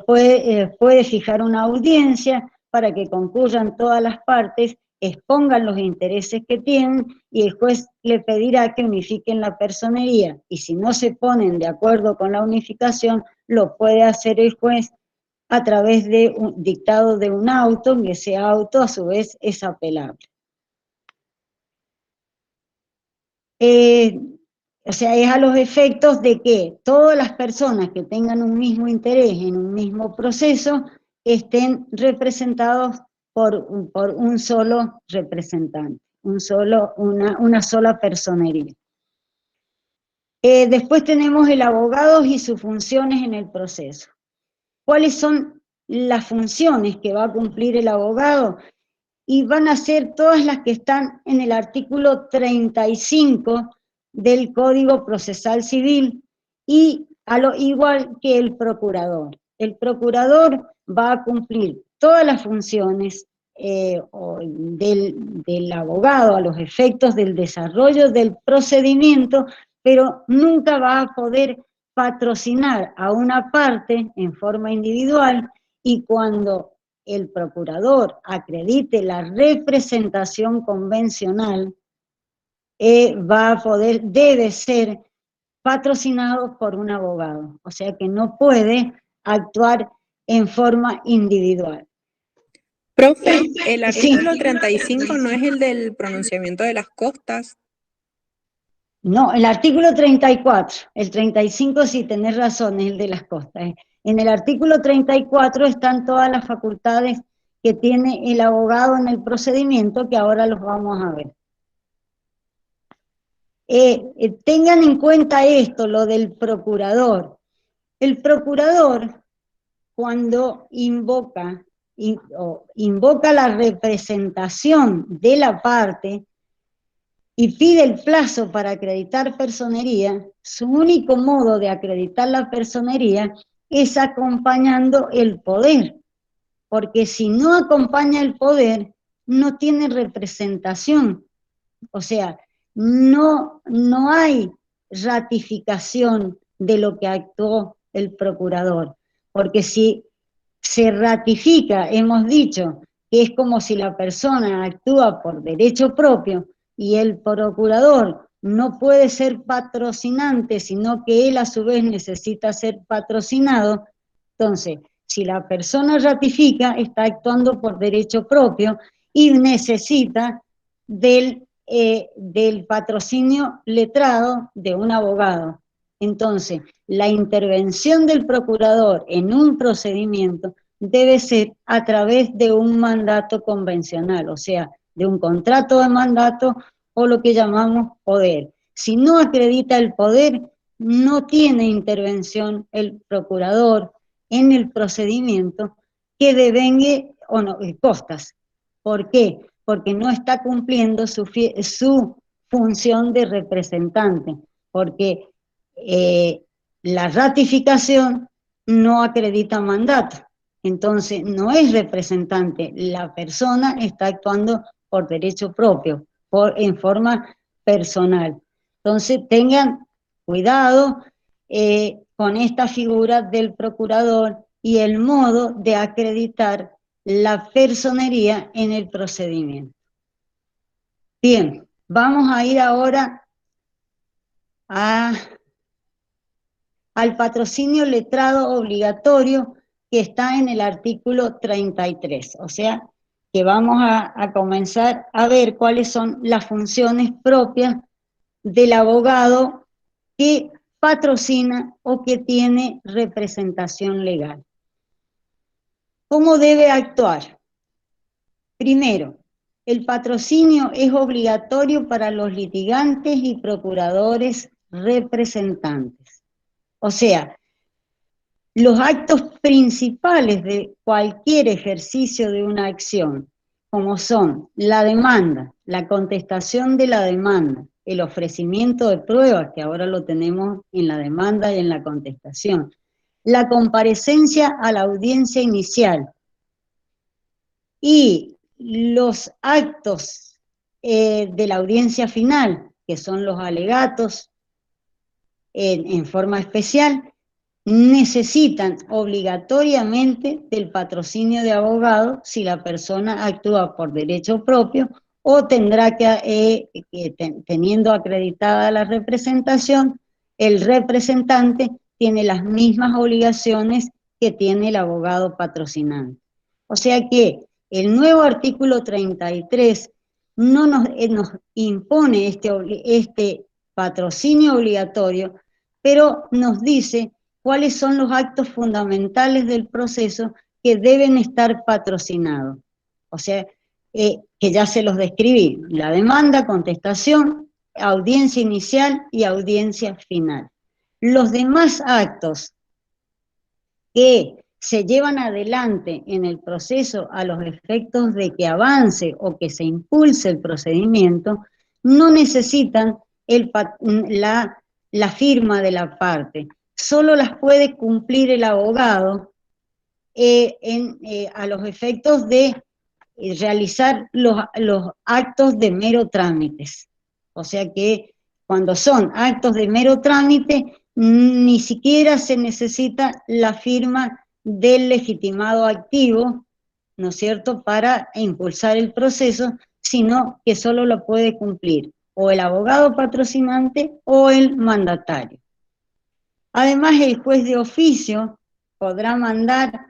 puede fijar una audiencia para que concurran todas las partes, expongan los intereses que tienen y el juez le pedirá que unifiquen la personería. Y si no se ponen de acuerdo con la unificación, lo puede hacer el juez a través de un dictado de un auto, que ese auto a su vez es apelable. O sea, es a los efectos de que todas las personas que tengan un mismo interés en un mismo proceso estén representados por un solo representante, una sola personería. Después tenemos el abogado y sus funciones en el proceso. ¿Cuáles son las funciones que va a cumplir el abogado? Y van a ser todas las que están en el artículo 35 del Código Procesal Civil, y igual que el procurador. El procurador va a cumplir todas las funciones del abogado a los efectos del desarrollo del procedimiento, pero nunca va a poder patrocinar a una parte en forma individual, y cuando el procurador acredite la representación convencional, debe ser patrocinado por un abogado, o sea que no puede actuar en forma individual. Profe, el artículo 35 no es el del pronunciamiento de las costas. No, el artículo 34, el 35 sí tenés razón, es el de las costas. En el artículo 34 están todas las facultades que tiene el abogado en el procedimiento, que ahora los vamos a ver. Tengan en cuenta esto, lo del procurador. El procurador, cuando invoca la representación de la parte y pide el plazo para acreditar personería, su único modo de acreditar la personería es acompañando el poder, porque si no acompaña el poder, no tiene representación. O sea, no hay ratificación de lo que actuó el procurador, porque si se ratifica, hemos dicho, que es como si la persona actúa por derecho propio, y el procurador no puede ser patrocinante, sino que él a su vez necesita ser patrocinado. Entonces, Si la persona ratifica, está actuando por derecho propio y necesita del patrocinio letrado de un abogado. Entonces, la intervención del procurador en un procedimiento debe ser a través de un mandato convencional, o sea, de un contrato de mandato o lo que llamamos poder. Si no acredita el poder, no tiene intervención el procurador en el procedimiento que devengue o no, costas. ¿Por qué? Porque no está cumpliendo su función de representante, porque la ratificación no acredita mandato, entonces no es representante, la persona está actuando por derecho propio, en forma personal. Entonces tengan cuidado con esta figura del procurador y el modo de acreditar la personería en el procedimiento. Bien, vamos a ir ahora al patrocinio letrado obligatorio que está en el artículo 33, o sea, que vamos a comenzar a ver cuáles son las funciones propias del abogado que patrocina o que tiene representación legal. ¿Cómo debe actuar? Primero, el patrocinio es obligatorio para los litigantes y procuradores representantes. O sea, los actos principales de cualquier ejercicio de una acción, como son la demanda, la contestación de la demanda, el ofrecimiento de pruebas, que ahora lo tenemos en la demanda y en la contestación, la comparecencia a la audiencia inicial y los actos de la audiencia final, que son los alegatos en forma especial, necesitan obligatoriamente del patrocinio de abogado si la persona actúa por derecho propio o tendrá que, teniendo acreditada la representación, el representante tiene las mismas obligaciones que tiene el abogado patrocinante. O sea que el nuevo artículo 33 no nos impone este patrocinio obligatorio, pero nos dice cuáles son los actos fundamentales del proceso que deben estar patrocinados. O sea, que ya se los describí: la demanda, contestación, audiencia inicial y audiencia final. Los demás actos que se llevan adelante en el proceso a los efectos de que avance o que se impulse el procedimiento, no necesitan la firma de la parte, solo las puede cumplir el abogado a los efectos de realizar los actos de mero trámites. O sea que cuando son actos de mero trámite, ni siquiera se necesita la firma del legitimado activo, ¿no es cierto?, para impulsar el proceso, sino que solo lo puede cumplir o el abogado patrocinante o el mandatario. Además, el juez de oficio podrá mandar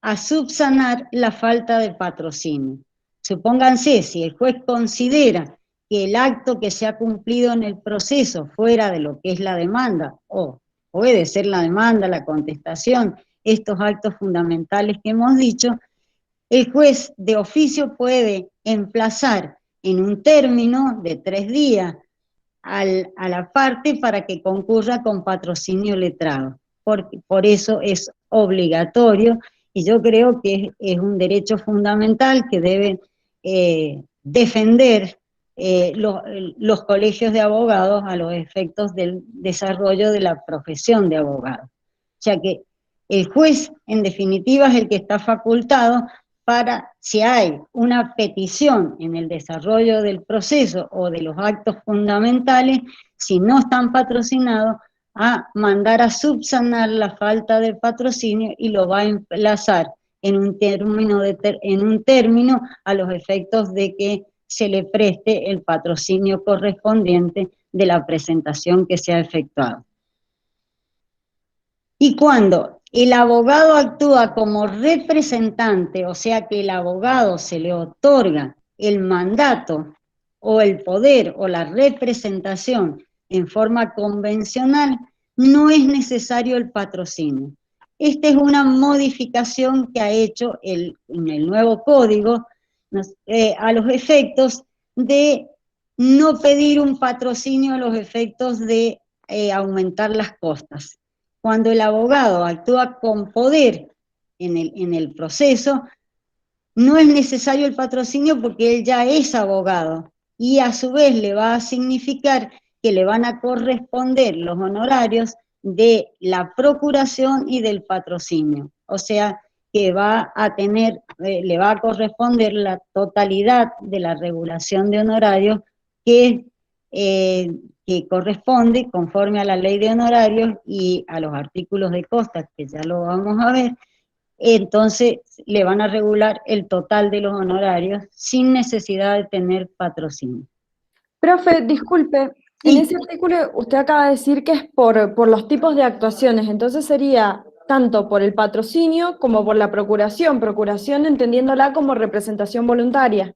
a subsanar la falta de patrocinio. Supónganse, si el juez considera que el acto que se ha cumplido en el proceso fuera de lo que es la demanda, o puede ser la demanda, la contestación, estos actos fundamentales que hemos dicho, el juez de oficio puede emplazar en un término de 3 días a la parte para que concurra con patrocinio letrado. Por eso es obligatorio, y yo creo que es un derecho fundamental que deben defender los colegios de abogados a los efectos del desarrollo de la profesión de abogado. O sea que el juez, en definitiva, es el que está facultado para, si hay una petición en el desarrollo del proceso o de los actos fundamentales, si no están patrocinados, a mandar a subsanar la falta de patrocinio y lo va a emplazar en un término a los efectos de que se le preste el patrocinio correspondiente de la presentación que se ha efectuado. Y cuando el abogado actúa como representante, o sea que el abogado se le otorga el mandato o el poder o la representación en forma convencional, no es necesario el patrocinio. Esta es una modificación que ha hecho en el nuevo código a los efectos de no pedir un patrocinio a los efectos de aumentar las costas. Cuando el abogado actúa con poder en el proceso, no es necesario el patrocinio porque él ya es abogado y a su vez le va a significar que le van a corresponder los honorarios de la procuración y del patrocinio. O sea, que va a tener, le va a corresponder la totalidad de la regulación de honorarios que corresponde conforme a la ley de honorarios y a los artículos de costas, que ya lo vamos a ver. Entonces le van a regular el total de los honorarios sin necesidad de tener patrocinio. Profe, disculpe, en ese artículo usted acaba de decir que es por los tipos de actuaciones, entonces sería tanto por el patrocinio como por la procuración entendiéndola como representación voluntaria.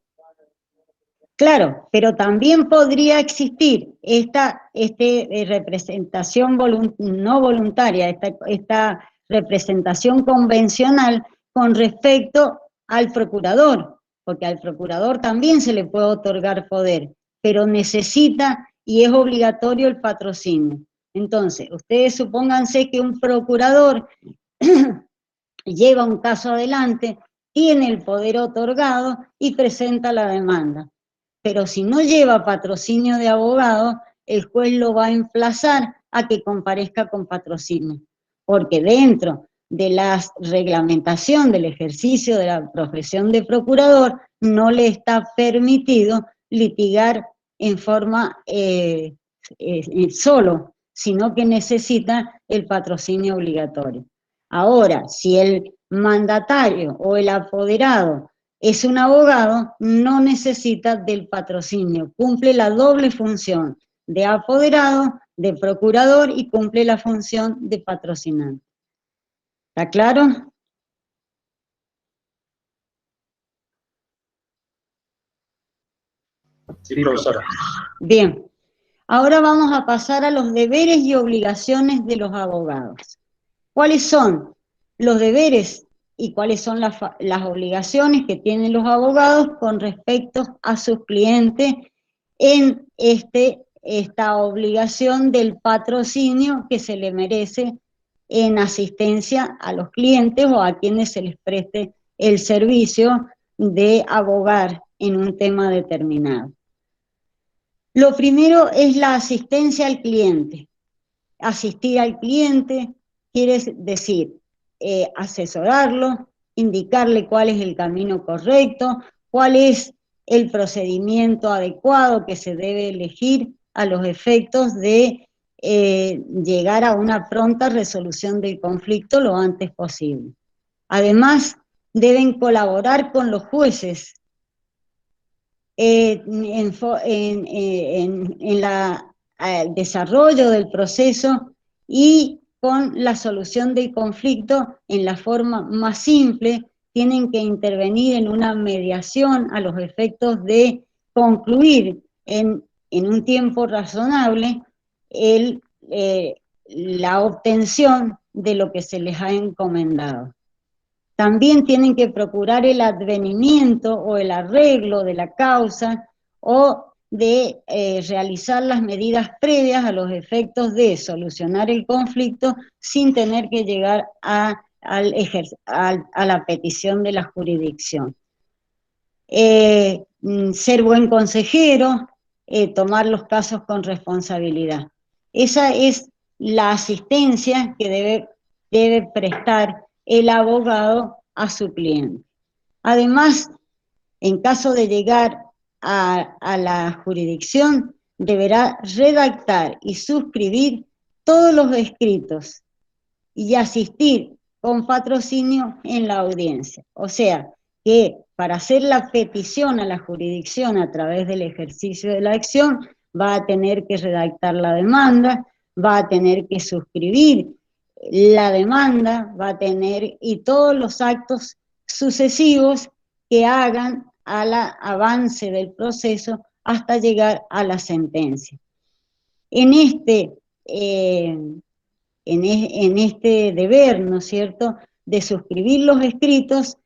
Claro, pero también podría existir esta representación no voluntaria, esta representación convencional con respecto al procurador, porque al procurador también se le puede otorgar poder, pero necesita y es obligatorio el patrocinio. Entonces, ustedes supónganse que un procurador lleva un caso adelante, tiene el poder otorgado y presenta la demanda. Pero si no lleva patrocinio de abogado, el juez lo va a emplazar a que comparezca con patrocinio, porque dentro de la reglamentación del ejercicio de la profesión de procurador no le está permitido litigar en forma solo, sino que necesita el patrocinio obligatorio. Ahora, si el mandatario o el apoderado es un abogado, no necesita del patrocinio, cumple la doble función de apoderado, de procurador y cumple la función de patrocinante. ¿Está claro? Sí, profesora. Bien, ahora vamos a pasar a los deberes y obligaciones de los abogados. ¿Cuáles son los deberes y cuáles son las obligaciones que tienen los abogados con respecto a sus clientes en esta obligación del patrocinio que se le merece en asistencia a los clientes o a quienes se les preste el servicio de abogar en un tema determinado? Lo primero es la asistencia al cliente. Asistir al cliente quiere decir asesorarlo, indicarle cuál es el camino correcto, cuál es el procedimiento adecuado que se debe elegir a los efectos de llegar a una pronta resolución del conflicto lo antes posible. Además, deben colaborar con los jueces en el desarrollo del proceso y con la solución del conflicto en la forma más simple. Tienen que intervenir en una mediación a los efectos de concluir en un tiempo razonable la obtención de lo que se les ha encomendado. También tienen que procurar el advenimiento o el arreglo de la causa o de realizar las medidas previas a los efectos de solucionar el conflicto sin tener que llegar a la petición de la jurisdicción. Ser buen consejero, tomar los casos con responsabilidad. Esa es la asistencia que debe prestar el abogado a su cliente. Además, en caso de llegar a la jurisdicción, deberá redactar y suscribir todos los escritos y asistir con patrocinio en la audiencia. O sea, que para hacer la petición a la jurisdicción a través del ejercicio de la acción, va a tener que redactar la demanda, va a tener que suscribir la demanda va a tener, y todos los actos sucesivos que hagan al avance del proceso hasta llegar a la sentencia. En este deber, ¿no es cierto?, de suscribir los escritos,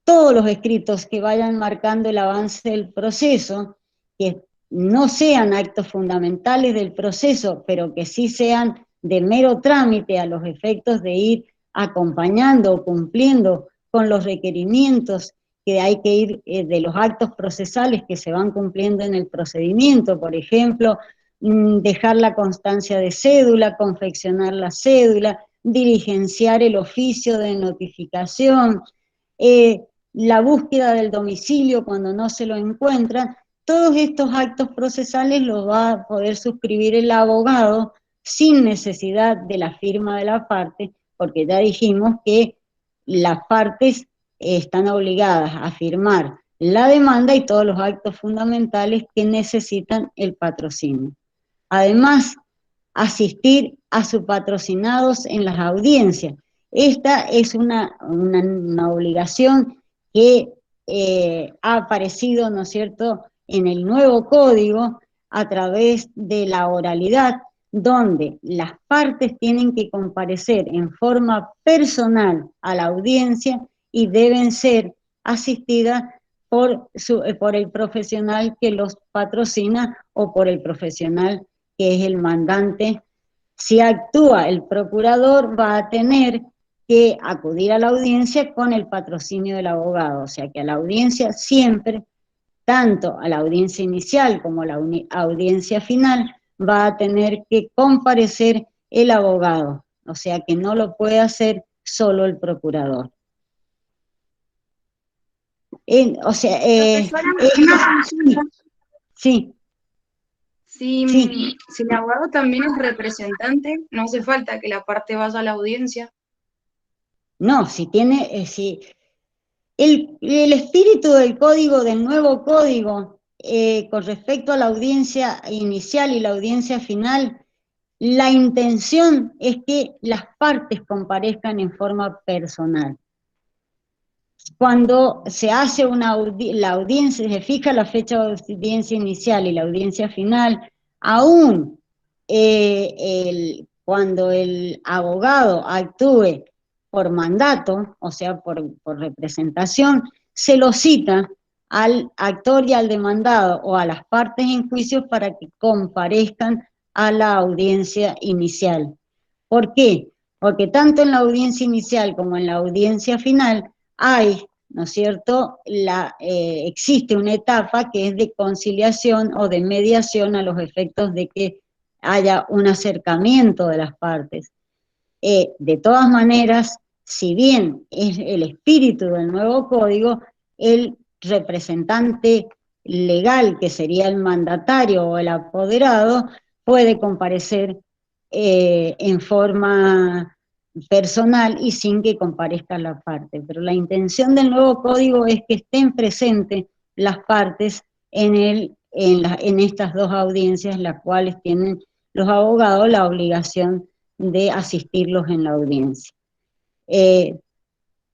todos los escritos que vayan marcando el avance del proceso, que no sean actos fundamentales del proceso, pero que sí sean de mero trámite a los efectos de ir acompañando o cumpliendo con los requerimientos que hay que ir de los actos procesales que se van cumpliendo en el procedimiento, por ejemplo, dejar la constancia de cédula, confeccionar la cédula, diligenciar el oficio de notificación, la búsqueda del domicilio cuando no se lo encuentran. Todos estos actos procesales los va a poder suscribir el abogado sin necesidad de la firma de la parte, porque ya dijimos que las partes están obligadas a firmar la demanda y todos los actos fundamentales que necesitan el patrocinio. Además, asistir a sus patrocinados en las audiencias. Esta es una obligación que ha aparecido, ¿no es cierto?, en el nuevo código a través de la oralidad, donde las partes tienen que comparecer en forma personal a la audiencia y deben ser asistidas por el profesional que los patrocina o por el profesional que es el mandante. Si actúa el procurador, va a tener que acudir a la audiencia con el patrocinio del abogado, o sea que a la audiencia siempre, tanto a la audiencia inicial como a la audiencia final, va a tener que comparecer el abogado, o sea que no lo puede hacer solo el procurador. Sí. Si el abogado también es representante, no hace falta que la parte vaya a la audiencia. No, el espíritu del código, del nuevo código, con respecto a la audiencia inicial y la audiencia final, la intención es que las partes comparezcan en forma personal. Cuando se hace la audiencia, se fija la fecha de audiencia inicial y la audiencia final, aún cuando el abogado actúe por mandato, o sea, por representación, se lo cita al actor y al demandado o a las partes en juicio para que comparezcan a la audiencia inicial. ¿Por qué? Porque tanto en la audiencia inicial como en la audiencia final hay, ¿no es cierto?, existe una etapa que es de conciliación o de mediación a los efectos de que haya un acercamiento de las partes. De todas maneras, si bien es el espíritu del nuevo código, el representante legal, que sería el mandatario o el apoderado, puede comparecer en forma personal y sin que comparezca la parte. Pero la intención del nuevo código es que estén presentes las partes en estas dos audiencias, las cuales tienen los abogados la obligación de asistirlos en la audiencia.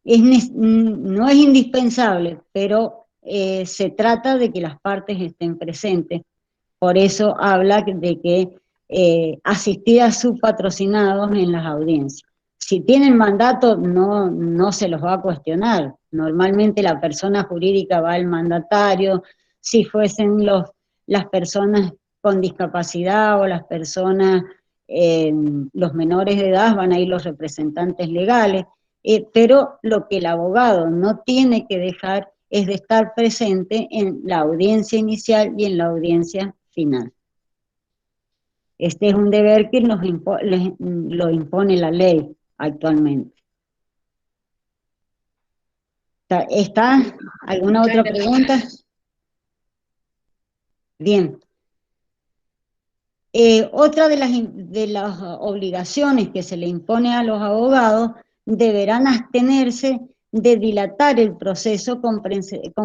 No es indispensable, pero se trata de que las partes estén presentes. Por eso habla de que asistir a sus patrocinados en las audiencias. Si tienen mandato, no se los va a cuestionar. Normalmente la persona jurídica va al mandatario. Si fuesen las personas con discapacidad o las personas, los menores de edad, van a ir los representantes legales. Pero lo que el abogado no tiene que dejar es de estar presente en la audiencia inicial y en la audiencia final. Este es un deber que lo impone la ley actualmente. ¿Está alguna otra pregunta? Bien. Otra de las obligaciones que se le impone a los abogados, deberán abstenerse de dilatar el proceso con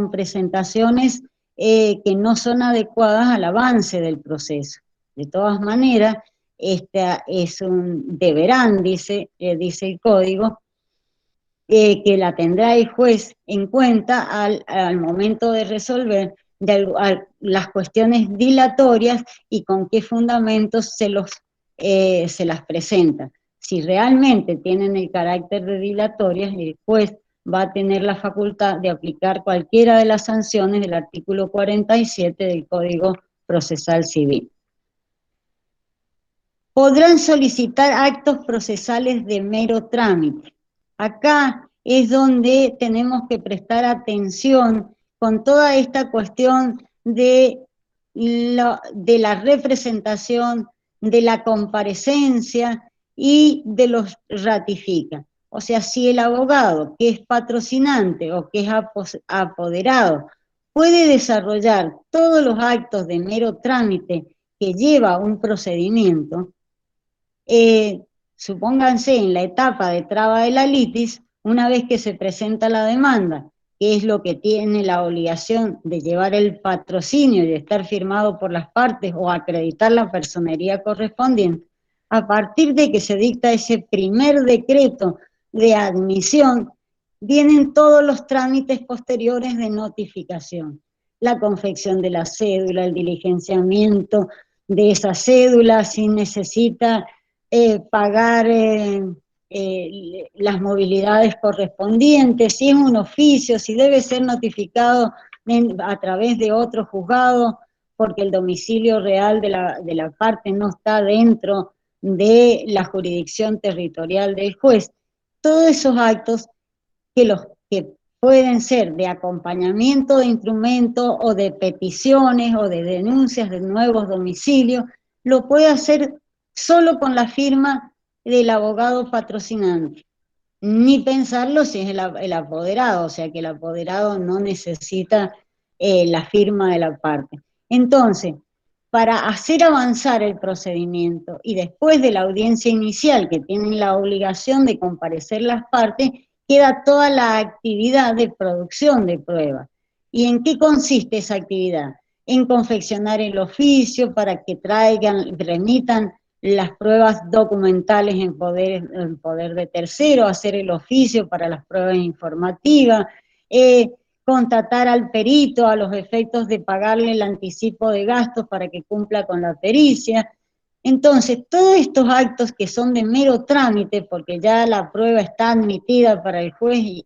presentaciones que no son adecuadas al avance del proceso. De todas maneras, deberán, dice el código, que la tendrá el juez en cuenta al momento de resolver las cuestiones dilatorias y con qué fundamentos se las presenta. Si realmente tienen el carácter de dilatorias, el juez va a tener la facultad de aplicar cualquiera de las sanciones del artículo 47 del Código Procesal Civil. Podrán solicitar actos procesales de mero trámite. Acá es donde tenemos que prestar atención con toda esta cuestión de la representación, de la comparecencia y de los ratifica. O sea, si el abogado que es patrocinante o que es apoderado puede desarrollar todos los actos de mero trámite que lleva un procedimiento, supónganse en la etapa de traba de la litis, una vez que se presenta la demanda, que es lo que tiene la obligación de llevar el patrocinio y de estar firmado por las partes o acreditar la personería correspondiente, a partir de que se dicta ese primer decreto de admisión, vienen todos los trámites posteriores de notificación. La confección de la cédula, el diligenciamiento de esa cédula, si necesita pagar las movilidades correspondientes, si es un oficio, si debe ser notificado a través de otro juzgado, porque el domicilio real de la parte no está dentro de la jurisdicción territorial del juez. Todos esos actos que pueden ser de acompañamiento de instrumentos o de peticiones o de denuncias de nuevos domicilios, lo puede hacer solo con la firma del abogado patrocinante. Ni pensarlo si es el apoderado, o sea que el apoderado no necesita la firma de la parte. Entonces, para hacer avanzar el procedimiento y después de la audiencia inicial, que tienen la obligación de comparecer las partes, queda toda la actividad de producción de pruebas. ¿Y en qué consiste esa actividad? En confeccionar el oficio para que remitan las pruebas documentales en poder de tercero, hacer el oficio para las pruebas informativas, contratar al perito a los efectos de pagarle el anticipo de gastos para que cumpla con la pericia. Entonces, todos estos actos que son de mero trámite, porque ya la prueba está admitida por el juez y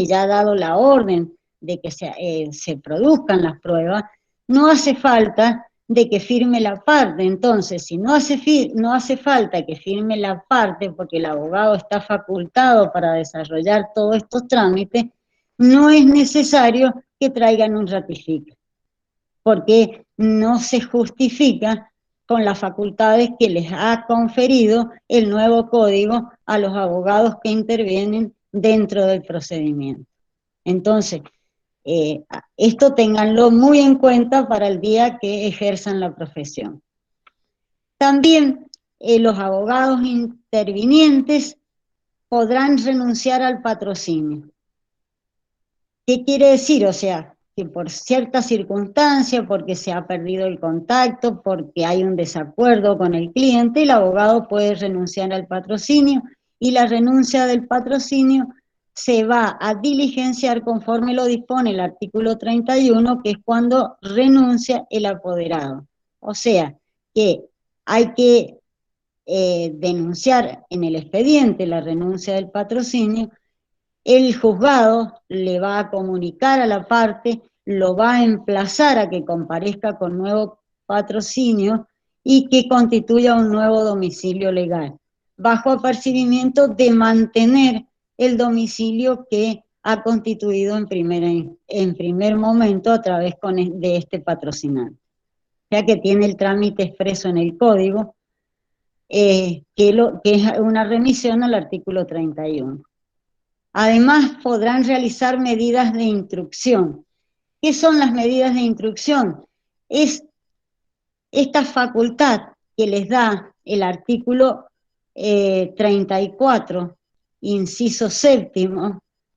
ya ha dado la orden de que se produzcan las pruebas, no hace falta de que firme la parte. Entonces, si no hace falta que firme la parte, porque el abogado está facultado para desarrollar todos estos trámites, no es necesario que traigan un ratifica, porque no se justifica con las facultades que les ha conferido el nuevo código a los abogados que intervienen dentro del procedimiento. Entonces, esto ténganlo muy en cuenta para el día que ejerzan la profesión. También los abogados intervinientes podrán renunciar al patrocinio. ¿Qué quiere decir? O sea, que por cierta circunstancia, porque se ha perdido el contacto, porque hay un desacuerdo con el cliente, el abogado puede renunciar al patrocinio y la renuncia del patrocinio se va a diligenciar conforme lo dispone el artículo 31, que es cuando renuncia el apoderado. O sea, que hay que denunciar en el expediente la renuncia del patrocinio. El juzgado le va a comunicar a la parte, lo va a emplazar a que comparezca con nuevo patrocinio y que constituya un nuevo domicilio legal, bajo apercibimiento de mantener el domicilio que ha constituido en primer momento a través de este patrocinante. Ya que tiene el trámite expreso en el código, que es una remisión al artículo 31. Además, podrán realizar medidas de instrucción. ¿Qué son las medidas de instrucción? Es esta facultad que les da el artículo 34, inciso 7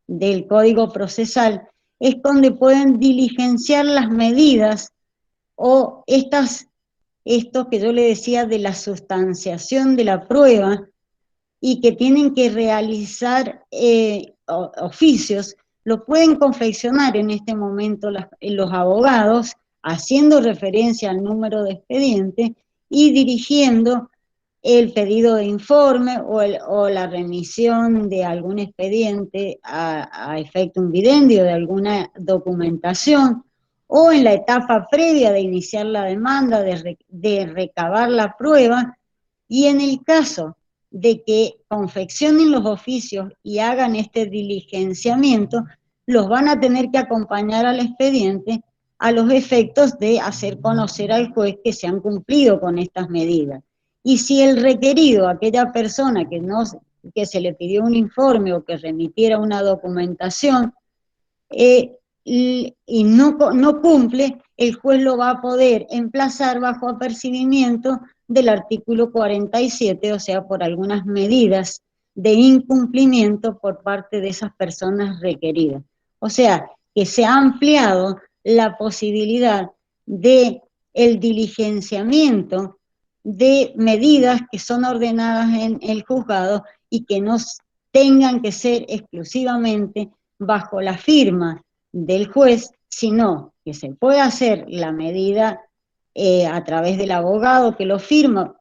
del Código Procesal, es donde pueden diligenciar las medidas o estas estos que yo le decía de la sustanciación de la prueba, y que tienen que realizar oficios, lo pueden confeccionar en este momento los abogados, haciendo referencia al número de expediente y dirigiendo el pedido de informe o la remisión de algún expediente a efecto invidendio de alguna documentación, o en la etapa previa de iniciar la demanda, de recabar la prueba, y en el caso de que confeccionen los oficios y hagan este diligenciamiento, los van a tener que acompañar al expediente a los efectos de hacer conocer al juez que se han cumplido con estas medidas. Y si el requerido, aquella persona que se le pidió un informe o que remitiera una documentación, y no cumple, el juez lo va a poder emplazar bajo apercibimiento del artículo 47, o sea, por algunas medidas de incumplimiento por parte de esas personas requeridas. O sea, que se ha ampliado la posibilidad de el diligenciamiento de medidas que son ordenadas en el juzgado y que no tengan que ser exclusivamente bajo la firma del juez, sino que se puede hacer la medida a través del abogado que lo firma,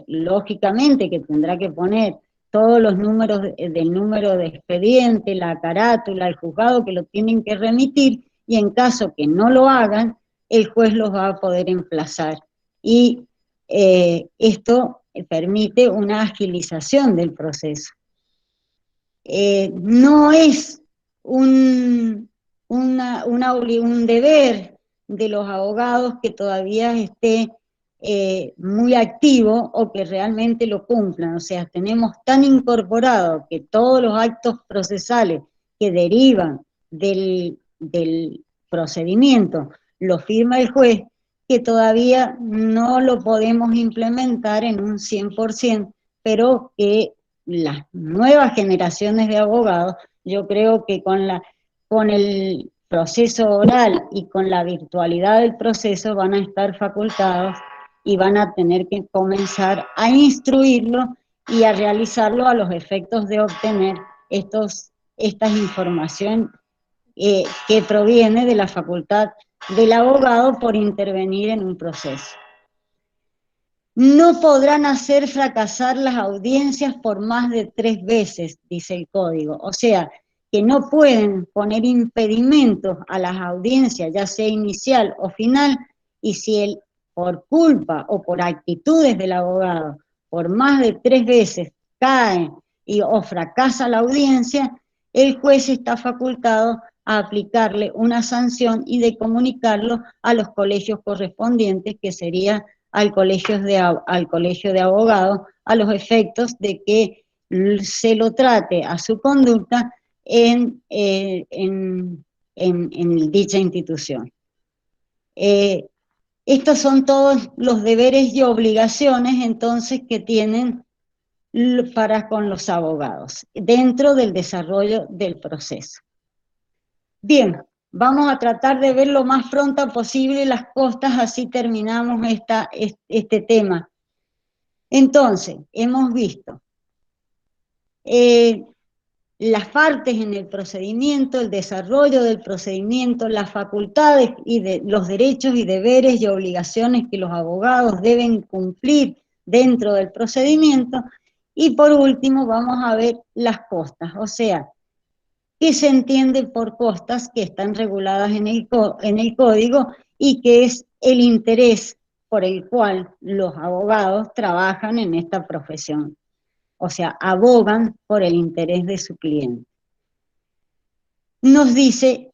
lógicamente que tendrá que poner todos los números del número de expediente, la carátula, el juzgado que lo tienen que remitir, y en caso que no lo hagan, el juez los va a poder emplazar. Y esto permite una agilización del proceso. No es un deber de los abogados que todavía esté muy activo o que realmente lo cumplan. O sea, tenemos tan incorporado que todos los actos procesales que derivan del procedimiento lo firma el juez, que todavía no lo podemos implementar en un 100%, pero que las nuevas generaciones de abogados, yo creo que con el proceso oral y con la virtualidad del proceso van a estar facultados y van a tener que comenzar a instruirlo y a realizarlo a los efectos de obtener esta información que proviene de la facultad del abogado por intervenir en un proceso. No podrán hacer fracasar las audiencias por más de 3 veces, dice el código. O sea, que no pueden poner impedimentos a las audiencias, ya sea inicial o final, y si por culpa o por actitudes del abogado, por más de 3 veces cae o fracasa la audiencia, el juez está facultado a aplicarle una sanción y de comunicarlo a los colegios correspondientes, que sería al colegio de abogados, a los efectos de que se lo trate a su conducta en dicha institución. Estos son todos los deberes y obligaciones entonces que tienen para con los abogados dentro del desarrollo del proceso. Bien, vamos a tratar de ver lo más pronto posible las costas, así terminamos este tema. Entonces, hemos visto las partes en el procedimiento, el desarrollo del procedimiento, las facultades y los derechos y deberes y obligaciones que los abogados deben cumplir dentro del procedimiento, y por último vamos a ver las costas, o sea, ¿qué se entiende por costas? Que están reguladas en el código y que es el interés por el cual los abogados trabajan en esta profesión. O sea, abogan por el interés de su cliente. Nos dice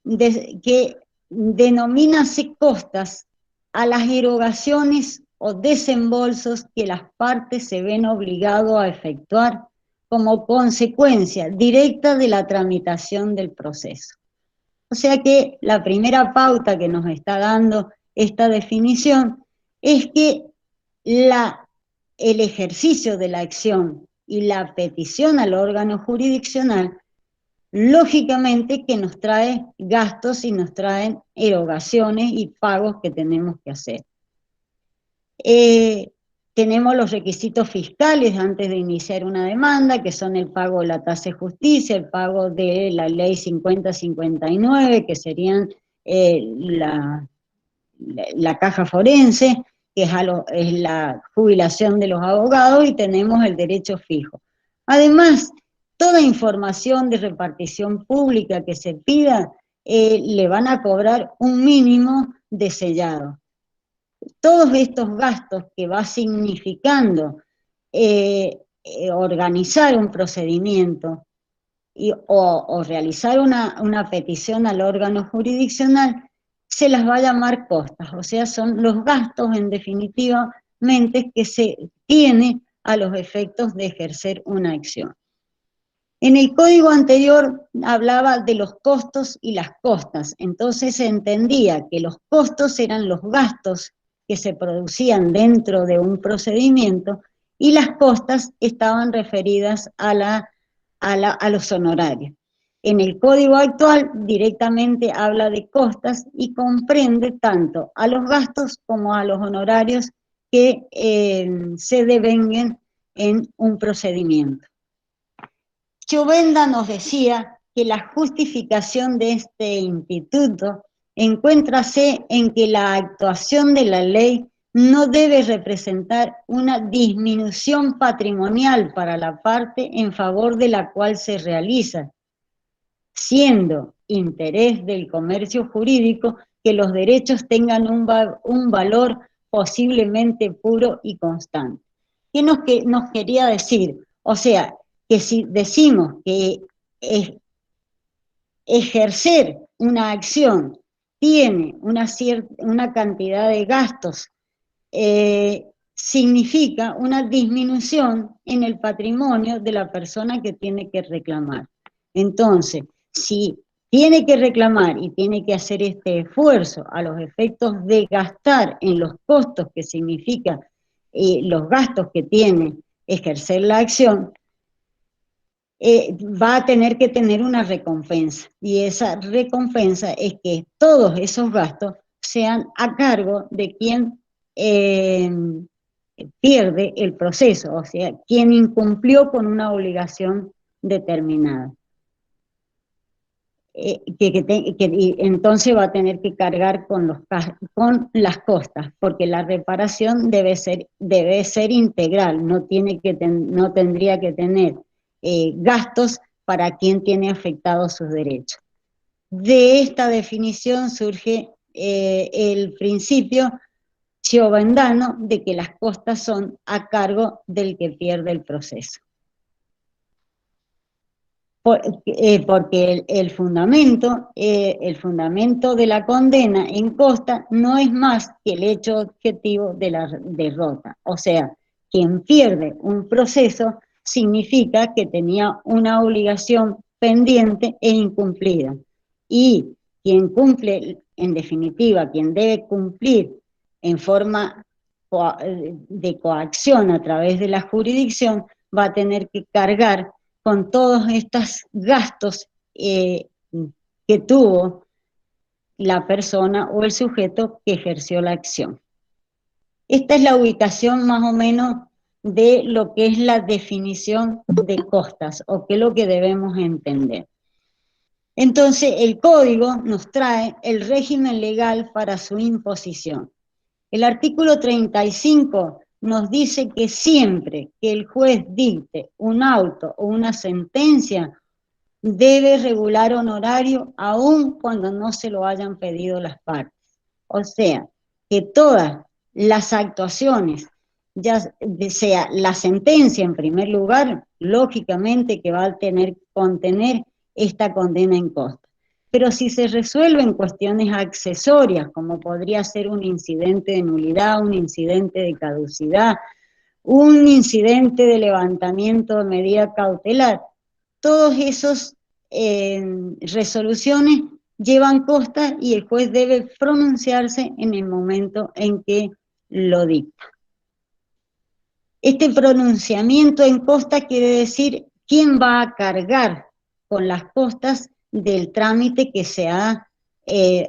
que denomínase costas a las erogaciones o desembolsos que las partes se ven obligadas a efectuar como consecuencia directa de la tramitación del proceso. O sea que la primera pauta que nos está dando esta definición es que el ejercicio de la acción y la petición al órgano jurisdiccional, lógicamente que nos trae gastos y nos traen erogaciones y pagos que tenemos que hacer. Tenemos los requisitos fiscales antes de iniciar una demanda, que son el pago de la tasa de justicia, el pago de la ley 5059, que serían la caja forense, que es la jubilación de los abogados, y tenemos el derecho fijo. Además, toda información de repartición pública que se pida, le van a cobrar un mínimo de sellado. Todos estos gastos que va significando organizar un procedimiento o realizar una petición al órgano jurisdiccional, se las va a llamar costas, o sea, son los gastos en definitivamente que se tiene a los efectos de ejercer una acción. En el código anterior hablaba de los costos y las costas, entonces se entendía que los costos eran los gastos que se producían dentro de un procedimiento y las costas estaban referidas a los honorarios. En el código actual directamente habla de costas y comprende tanto a los gastos como a los honorarios que se devenguen en un procedimiento. Chovenda nos decía que la justificación de este instituto encuéntrase en que la actuación de la ley no debe representar una disminución patrimonial para la parte en favor de la cual se realiza, siendo interés del comercio jurídico que los derechos tengan un valor posiblemente puro y constante. ¿Qué nos quería decir? O sea, que si decimos que ejercer una acción tiene una cantidad de gastos, significa una disminución en el patrimonio de la persona que tiene que reclamar. Entonces, si tiene que reclamar y tiene que hacer este esfuerzo a los efectos de gastar en los costos que significa los gastos que tiene ejercer la acción, va a tener que tener una recompensa, y esa recompensa es que todos esos gastos sean a cargo de quien pierde el proceso, o sea, quien incumplió con una obligación determinada. Y entonces va a tener que cargar con las costas, porque la reparación debe ser integral, no tendría que tener gastos para quien tiene afectados sus derechos. De esta definición surge el principio chovendano de que las costas son a cargo del que pierde el proceso. Porque el fundamento de la condena en costa no es más que el hecho objetivo de la derrota. O sea, quien pierde un proceso significa que tenía una obligación pendiente e incumplida. Y quien cumple, en definitiva, quien debe cumplir en forma de coacción a través de la jurisdicción, va a tener que cargar con todos estos gastos que tuvo la persona o el sujeto que ejerció la acción. Esta es la ubicación más o menos de lo que es la definición de costas, o qué es lo que debemos entender. Entonces, el código nos trae el régimen legal para su imposición. El artículo 35 nos dice que siempre que el juez dicte un auto o una sentencia, debe regular honorario aun cuando no se lo hayan pedido las partes. O sea, que todas las actuaciones, ya sea la sentencia en primer lugar, lógicamente que va a contener esta condena en costa. Pero si se resuelven cuestiones accesorias, como podría ser un incidente de nulidad, un incidente de caducidad, un incidente de levantamiento de medida cautelar, todas esas resoluciones llevan costa y el juez debe pronunciarse en el momento en que lo dicta. Este pronunciamiento en costa quiere decir quién va a cargar con las costas del trámite que se ha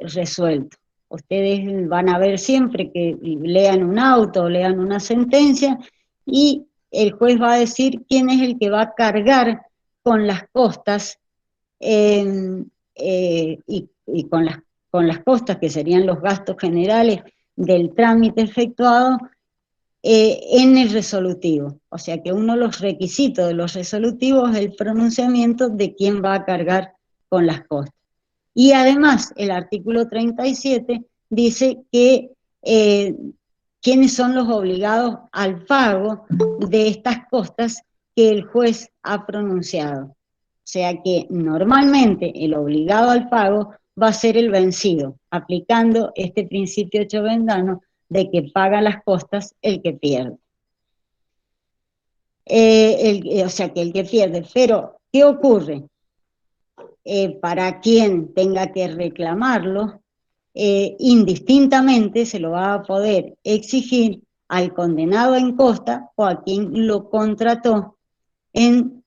resuelto. ustedes van a ver siempre que lean un auto o lean una sentencia, y el juez va a decir quién es el que va a cargar con las costas, y con las costas, que serían los gastos generales del trámite efectuado, en el resolutivo. O sea que uno de los requisitos de los resolutivos es el pronunciamiento de quién va a cargar con las costas. Y además, el artículo 37 dice que quiénes son los obligados al pago de estas costas que el juez ha pronunciado. O sea que normalmente el obligado al pago va a ser el vencido, aplicando este principio chovendano de que paga las costas el que pierde. O sea que el que pierde. Pero, ¿qué ocurre? Para quien tenga que reclamarlo, indistintamente se lo va a poder exigir al condenado en costa o a quien lo contrató quien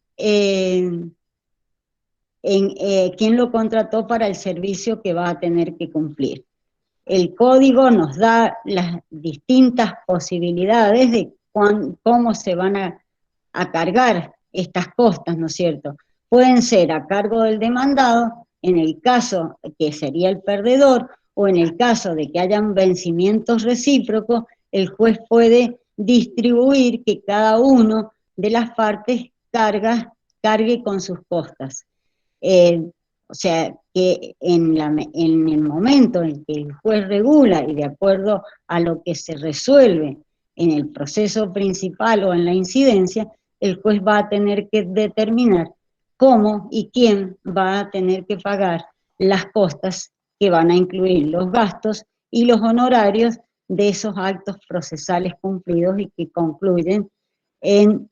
lo contrató para el servicio que va a tener que cumplir. El código nos da las distintas posibilidades de cómo se van a cargar estas costas, ¿no es cierto? Pueden ser a cargo del demandado, en el caso que sería el perdedor, o en el caso de que hayan vencimientos recíprocos, el juez puede distribuir que cada uno de las partes cargue con sus costas. O sea, que en el momento en que el juez regula y de acuerdo a lo que se resuelve en el proceso principal o en la incidencia, el juez va a tener que determinar cómo y quién va a tener que pagar las costas que van a incluir los gastos y los honorarios de esos actos procesales cumplidos y que concluyen en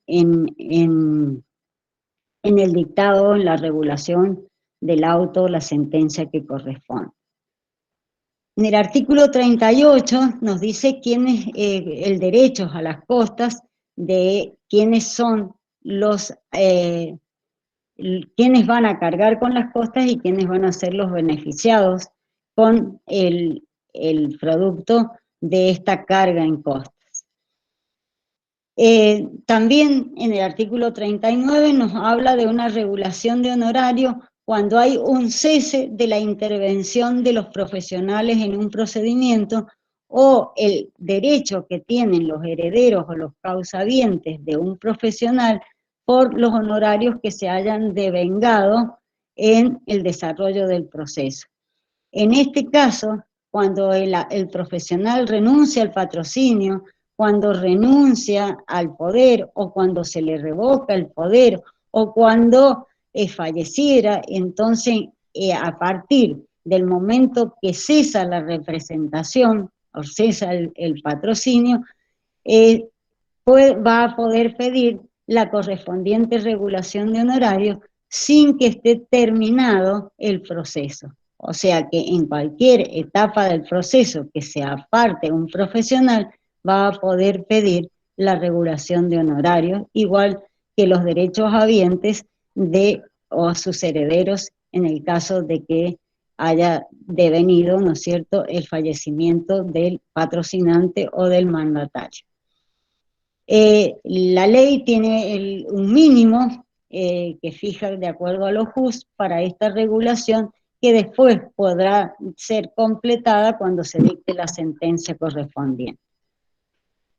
el dictado, en la regulación del auto o la sentencia que corresponde. En el artículo 38 nos dice quién es el derecho a las costas, de quiénes son los quiénes van a cargar con las costas y quiénes van a ser los beneficiados con el producto de esta carga en costas. También en el artículo 39 nos habla de una regulación de honorario cuando hay un cese de la intervención de los profesionales en un procedimiento o el derecho que tienen los herederos o los causavientes de un profesional por los honorarios que se hayan devengado en el desarrollo del proceso. En este caso, cuando el profesional renuncia al patrocinio, cuando renuncia al poder o cuando se le revoca el poder o cuando falleciera, entonces a partir del momento que cesa la representación o cesa el patrocinio, va a poder pedir la correspondiente regulación de honorarios sin que esté terminado el proceso. O sea que en cualquier etapa del proceso que se aparte un profesional, va a poder pedir la regulación de honorarios, igual que los derechos habientes o sus herederos en el caso de que haya devenido, ¿no es cierto?, el fallecimiento del patrocinante o del mandatario. La ley tiene un mínimo que fija de acuerdo a los JUS para esta regulación, que después podrá ser completada cuando se dicte la sentencia correspondiente.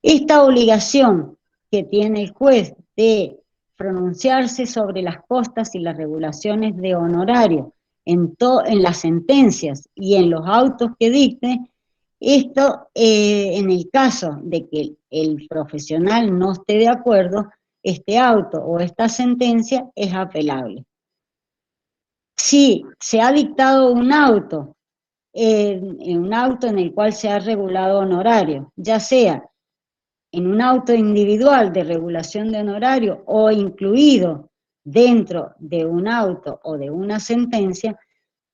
Esta obligación que tiene el juez de pronunciarse sobre las costas y las regulaciones de honorario en las sentencias y en los autos que dicte, esto en el caso de que el profesional no esté de acuerdo, este auto o esta sentencia es apelable. Si se ha dictado un auto en el cual se ha regulado honorario, ya sea en un auto individual de regulación de honorario o incluido dentro de un auto o de una sentencia,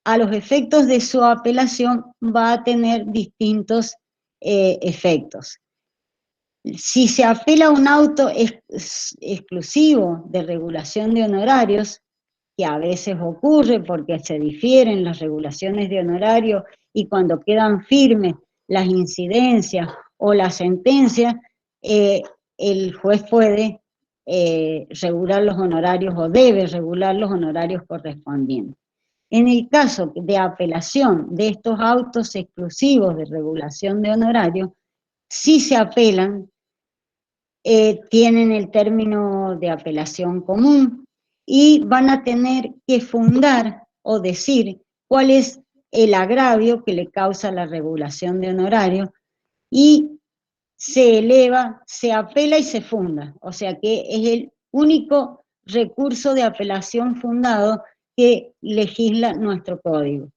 a los efectos de su apelación va a tener distintos efectos. Si se apela a un auto exclusivo de regulación de honorarios, que a veces ocurre porque se difieren las regulaciones de honorario y cuando quedan firmes las incidencias o la sentencia, el juez puede regular los honorarios o debe regular los honorarios correspondientes. En el caso de apelación de estos autos exclusivos de regulación de honorarios, si se apelan, tienen el término de apelación común y van a tener que fundar o decir cuál es el agravio que le causa la regulación de honorarios y se eleva, se apela y se funda. O sea que es el único recurso de apelación fundado que legisla nuestro código.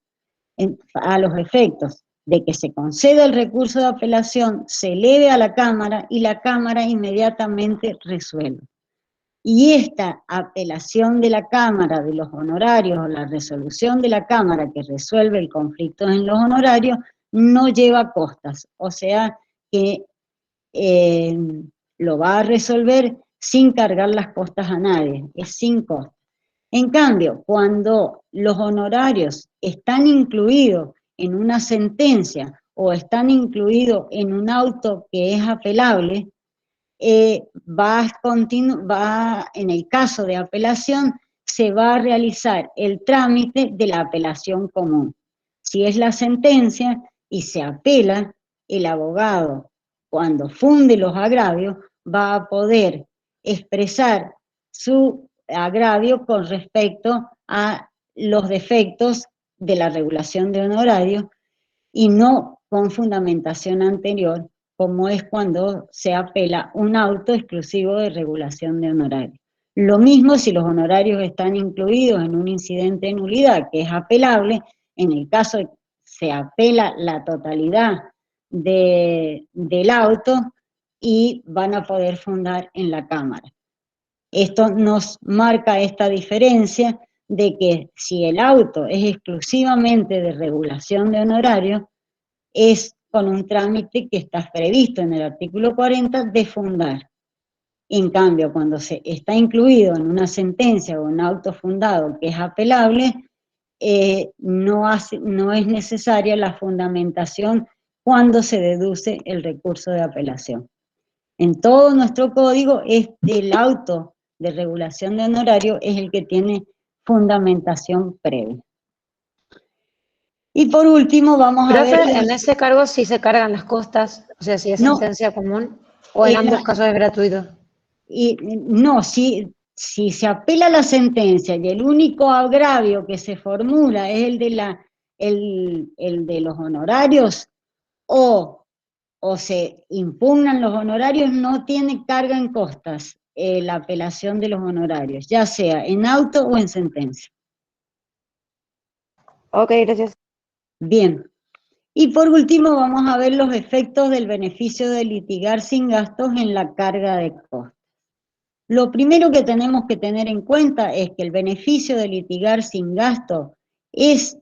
A los efectos de que se conceda el recurso de apelación, se eleve a la Cámara y la Cámara inmediatamente resuelve. Y esta apelación de la Cámara de los honorarios o la resolución de la Cámara que resuelve el conflicto en los honorarios no lleva costas, o sea que lo va a resolver sin cargar las costas a nadie, es sin costas. En cambio, cuando los honorarios están incluidos en una sentencia o están incluidos en un auto que es apelable, en el caso de apelación, se va a realizar el trámite de la apelación común. Si es la sentencia y se apela, el abogado, cuando funde los agravios, va a poder expresar su agravio con respecto a los defectos de la regulación de honorarios y no con fundamentación anterior, como es cuando se apela un auto exclusivo de regulación de honorarios. Lo mismo si los honorarios están incluidos en un incidente de nulidad, que es apelable, en el caso de que se apela la totalidad del auto y van a poder fundar en la Cámara. Esto nos marca esta diferencia de que si el auto es exclusivamente de regulación de honorarios, es con un trámite que está previsto en el artículo 40 de fundar. En cambio, cuando se está incluido en una sentencia o un auto fundado que es apelable, no es necesaria la fundamentación cuando se deduce el recurso de apelación. En todo nuestro código, el auto de regulación de honorario es el que tiene fundamentación previa. Y por último vamos a ver... En ese cargo sí se cargan las costas, o sea, si es sentencia común, o en ambos casos es gratuito. No, si se apela la sentencia y el único agravio que se formula es el de los honorarios, o se impugnan los honorarios, no tiene carga en costas la apelación de los honorarios, ya sea en auto o en sentencia. Ok, gracias. Bien. Y por último vamos a ver los efectos del beneficio de litigar sin gastos en la carga de costas. Lo primero que tenemos que tener en cuenta es que el beneficio de litigar sin gastos es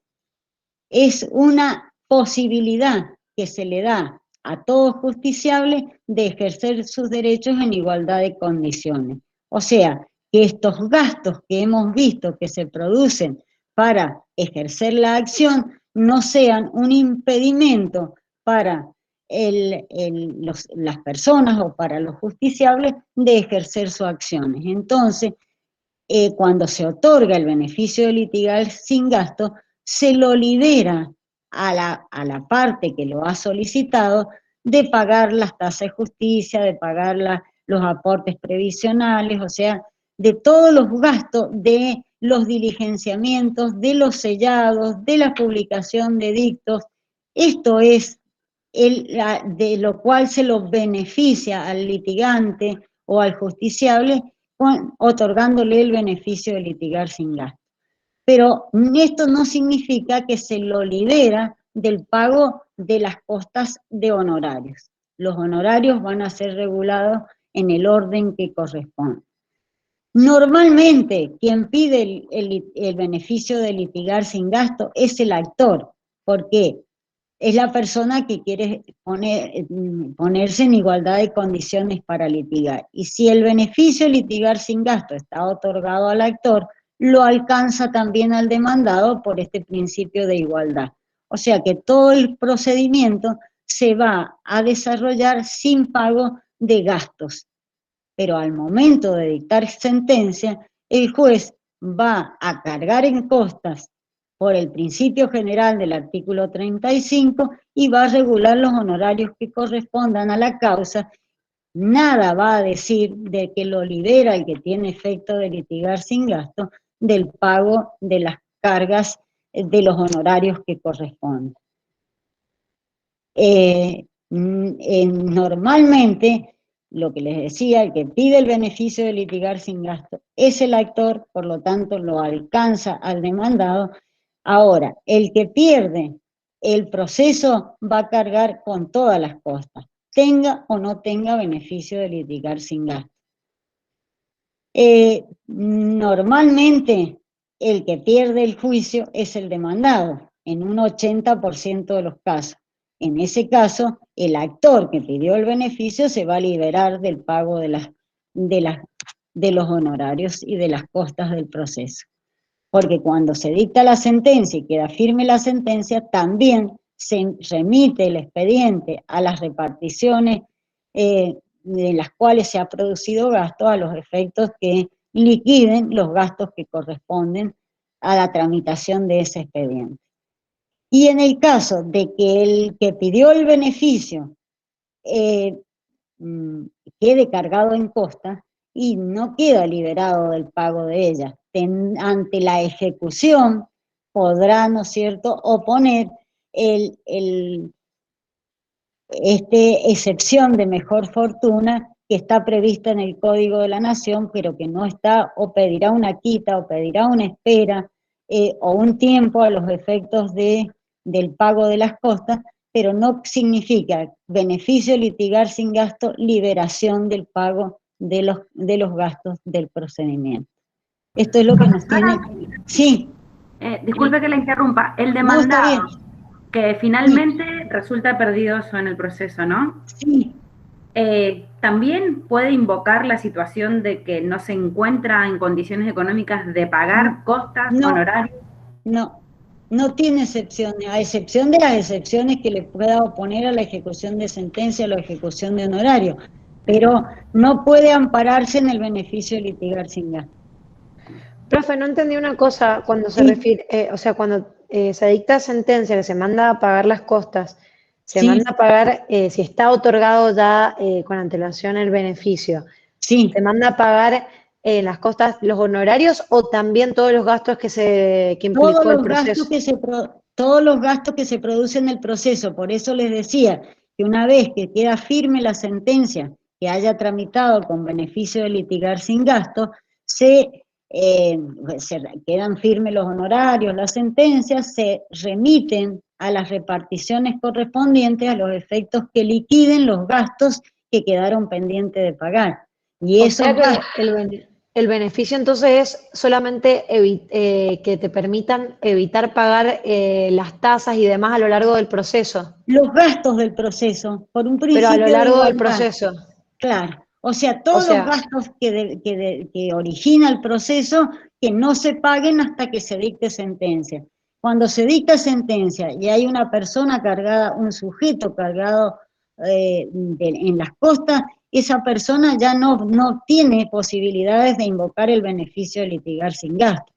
una posibilidad que se le da a todo justiciable de ejercer sus derechos en igualdad de condiciones. O sea, que estos gastos que hemos visto que se producen para ejercer la acción no sean un impedimento para las personas o para los justiciables de ejercer sus acciones. Entonces, cuando se otorga el beneficio de litigar sin gasto, se lo libera a la parte que lo ha solicitado de pagar las tasas de justicia, de pagar los aportes previsionales, o sea, de todos los gastos de los diligenciamientos, de los sellados, de la publicación de dictos. Esto es de lo cual se lo beneficia al litigante o al justiciable, otorgándole el beneficio de litigar sin gasto. Pero esto no significa que se lo libera del pago de las costas de honorarios. Los honorarios van a ser regulados en el orden que corresponde. Normalmente, quien pide el beneficio de litigar sin gasto es el actor, porque es la persona que quiere ponerse en igualdad de condiciones para litigar. Y si el beneficio de litigar sin gasto está otorgado al actor, lo alcanza también al demandado por este principio de igualdad. O sea que todo el procedimiento se va a desarrollar sin pago de gastos. Pero al momento de dictar sentencia, el juez va a cargar en costas por el principio general del artículo 35 y va a regular los honorarios que correspondan a la causa. Nada va a decir de que lo libera el que tiene efecto de litigar sin gasto del pago de las cargas de los honorarios que corresponden. Normalmente, lo que les decía, el que pide el beneficio de litigar sin gasto es el actor, por lo tanto lo alcanza al demandado. Ahora, el que pierde el proceso va a cargar con todas las costas, tenga o no tenga beneficio de litigar sin gasto. Normalmente, el que pierde el juicio es el demandado, en un 80% de los casos. En ese caso, el actor que pidió el beneficio se va a liberar del pago de los honorarios y de las costas del proceso. Porque cuando se dicta la sentencia y queda firme la sentencia, también se remite el expediente a las reparticiones de las cuales se ha producido gasto a los efectos que liquiden los gastos que corresponden a la tramitación de ese expediente. Y en el caso de que el que pidió el beneficio quede cargado en costa y no queda liberado del pago de ella, ante la ejecución podrá, ¿no es cierto?, oponer excepción de mejor fortuna que está prevista en el Código de la Nación, pero que no está, o pedirá una quita, o pedirá una espera, o un tiempo a los efectos del pago de las costas, pero no significa beneficio litigar sin gasto, liberación del pago de los gastos del procedimiento. Esto es lo que nos tiene... Sí. Disculpe que le interrumpa. El demandado, que finalmente resulta perdido en el proceso, ¿no? Sí. ¿También puede invocar la situación de que no se encuentra en condiciones económicas de pagar costas, honorarios? No tiene excepciones, a excepción de las excepciones que le pueda oponer a la ejecución de sentencia o la ejecución de honorario, pero no puede ampararse en el beneficio de litigar sin gasto. Profe, no entendí una cosa cuando se refiere, o sea, cuando se dicta sentencia que se manda a pagar las costas, se manda a pagar, si está otorgado ya con antelación el beneficio, se manda a pagar las costas, los honorarios o también todos los gastos que implicó el proceso. Todos los gastos que se producen en el proceso, por eso les decía que una vez que queda firme la sentencia que haya tramitado con beneficio de litigar sin gasto, se quedan firmes los honorarios, las sentencias, se remiten a las reparticiones correspondientes a los efectos que liquiden los gastos que quedaron pendientes de pagar. Y eso el beneficio entonces es solamente que te permitan evitar pagar las tasas y demás a lo largo del proceso. Los gastos del proceso, por un principio. Pero a lo largo del proceso. Claro. O sea, todos los gastos que origina el proceso, que no se paguen hasta que se dicte sentencia. Cuando se dicta sentencia y hay una persona cargada, un sujeto cargado en las costas, esa persona ya no tiene posibilidades de invocar el beneficio de litigar sin gasto.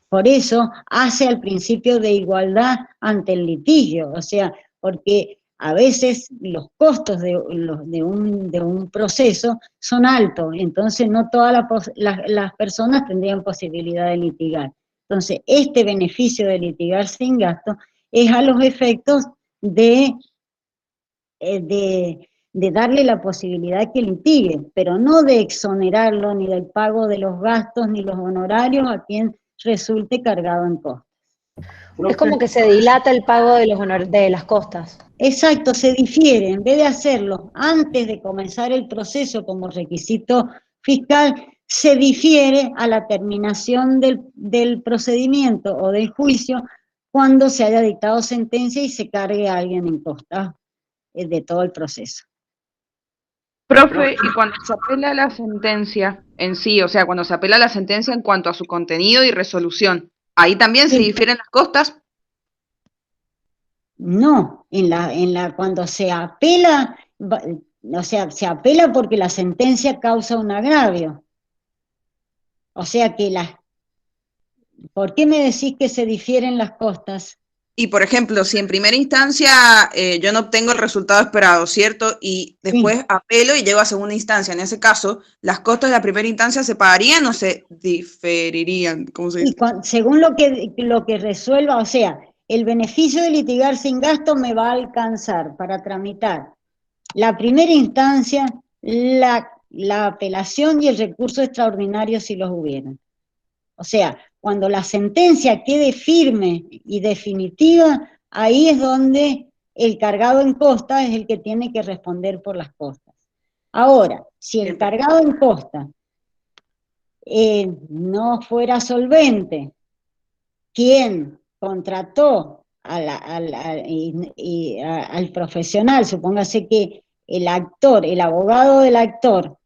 Por eso hace al principio de igualdad ante el litigio, o sea, porque a veces los costos de un proceso son altos, entonces no todas las personas tendrían posibilidad de litigar. Entonces, este beneficio de litigar sin gasto es a los efectos de darle la posibilidad que litigue, pero no de exonerarlo ni del pago de los gastos ni los honorarios a quien resulte cargado en costas. Es como que se dilata el pago de las costas. Exacto, se difiere, en vez de hacerlo antes de comenzar el proceso como requisito fiscal, se difiere a la terminación del procedimiento o del juicio cuando se haya dictado sentencia y se cargue a alguien en costas de todo el proceso. Profe, y cuando se apela a la sentencia en sí, o sea, cuando se apela a la sentencia en cuanto a su contenido y resolución, ¿ahí también se difieren las costas? No, cuando se apela, o sea, se apela porque la sentencia causa un agravio. O sea que ¿por qué me decís que se difieren las costas? Y por ejemplo, si en primera instancia yo no obtengo el resultado esperado, ¿cierto? Y después apelo y llego a segunda instancia. En ese caso, ¿las costas de la primera instancia se pagarían o se diferirían? ¿Cómo se dice? Según lo que resuelva, o sea, el beneficio de litigar sin gasto me va a alcanzar para tramitar la primera instancia, la apelación y el recurso extraordinario si los hubieran. O sea, cuando la sentencia quede firme y definitiva, ahí es donde el cargado en costa es el que tiene que responder por las costas. Ahora, si el cargado en costa no fuera solvente, quien contrató al profesional, supóngase que el abogado del actor,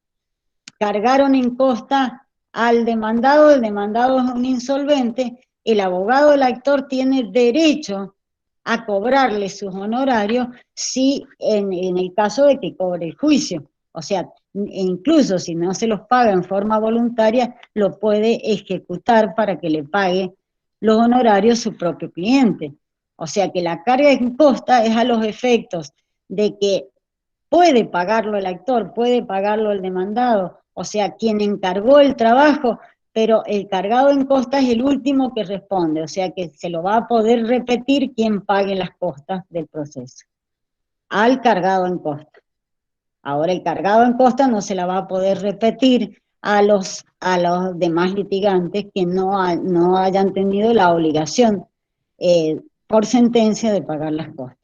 cargaron en costa al demandado, el demandado es un insolvente, el abogado del actor tiene derecho a cobrarle sus honorarios si en el caso de que cobre el juicio. O sea, incluso si no se los paga en forma voluntaria, lo puede ejecutar para que le pague los honorarios su propio cliente. O sea que la carga en costa es a los efectos de que puede pagarlo el actor, puede pagarlo el demandado, o sea, quien encargó el trabajo, pero el cargado en costa es el último que responde, o sea que se lo va a poder repetir quien pague las costas del proceso, al cargado en costa. Ahora el cargado en costa no se la va a poder repetir a los demás litigantes que no hayan tenido la obligación por sentencia de pagar las costas.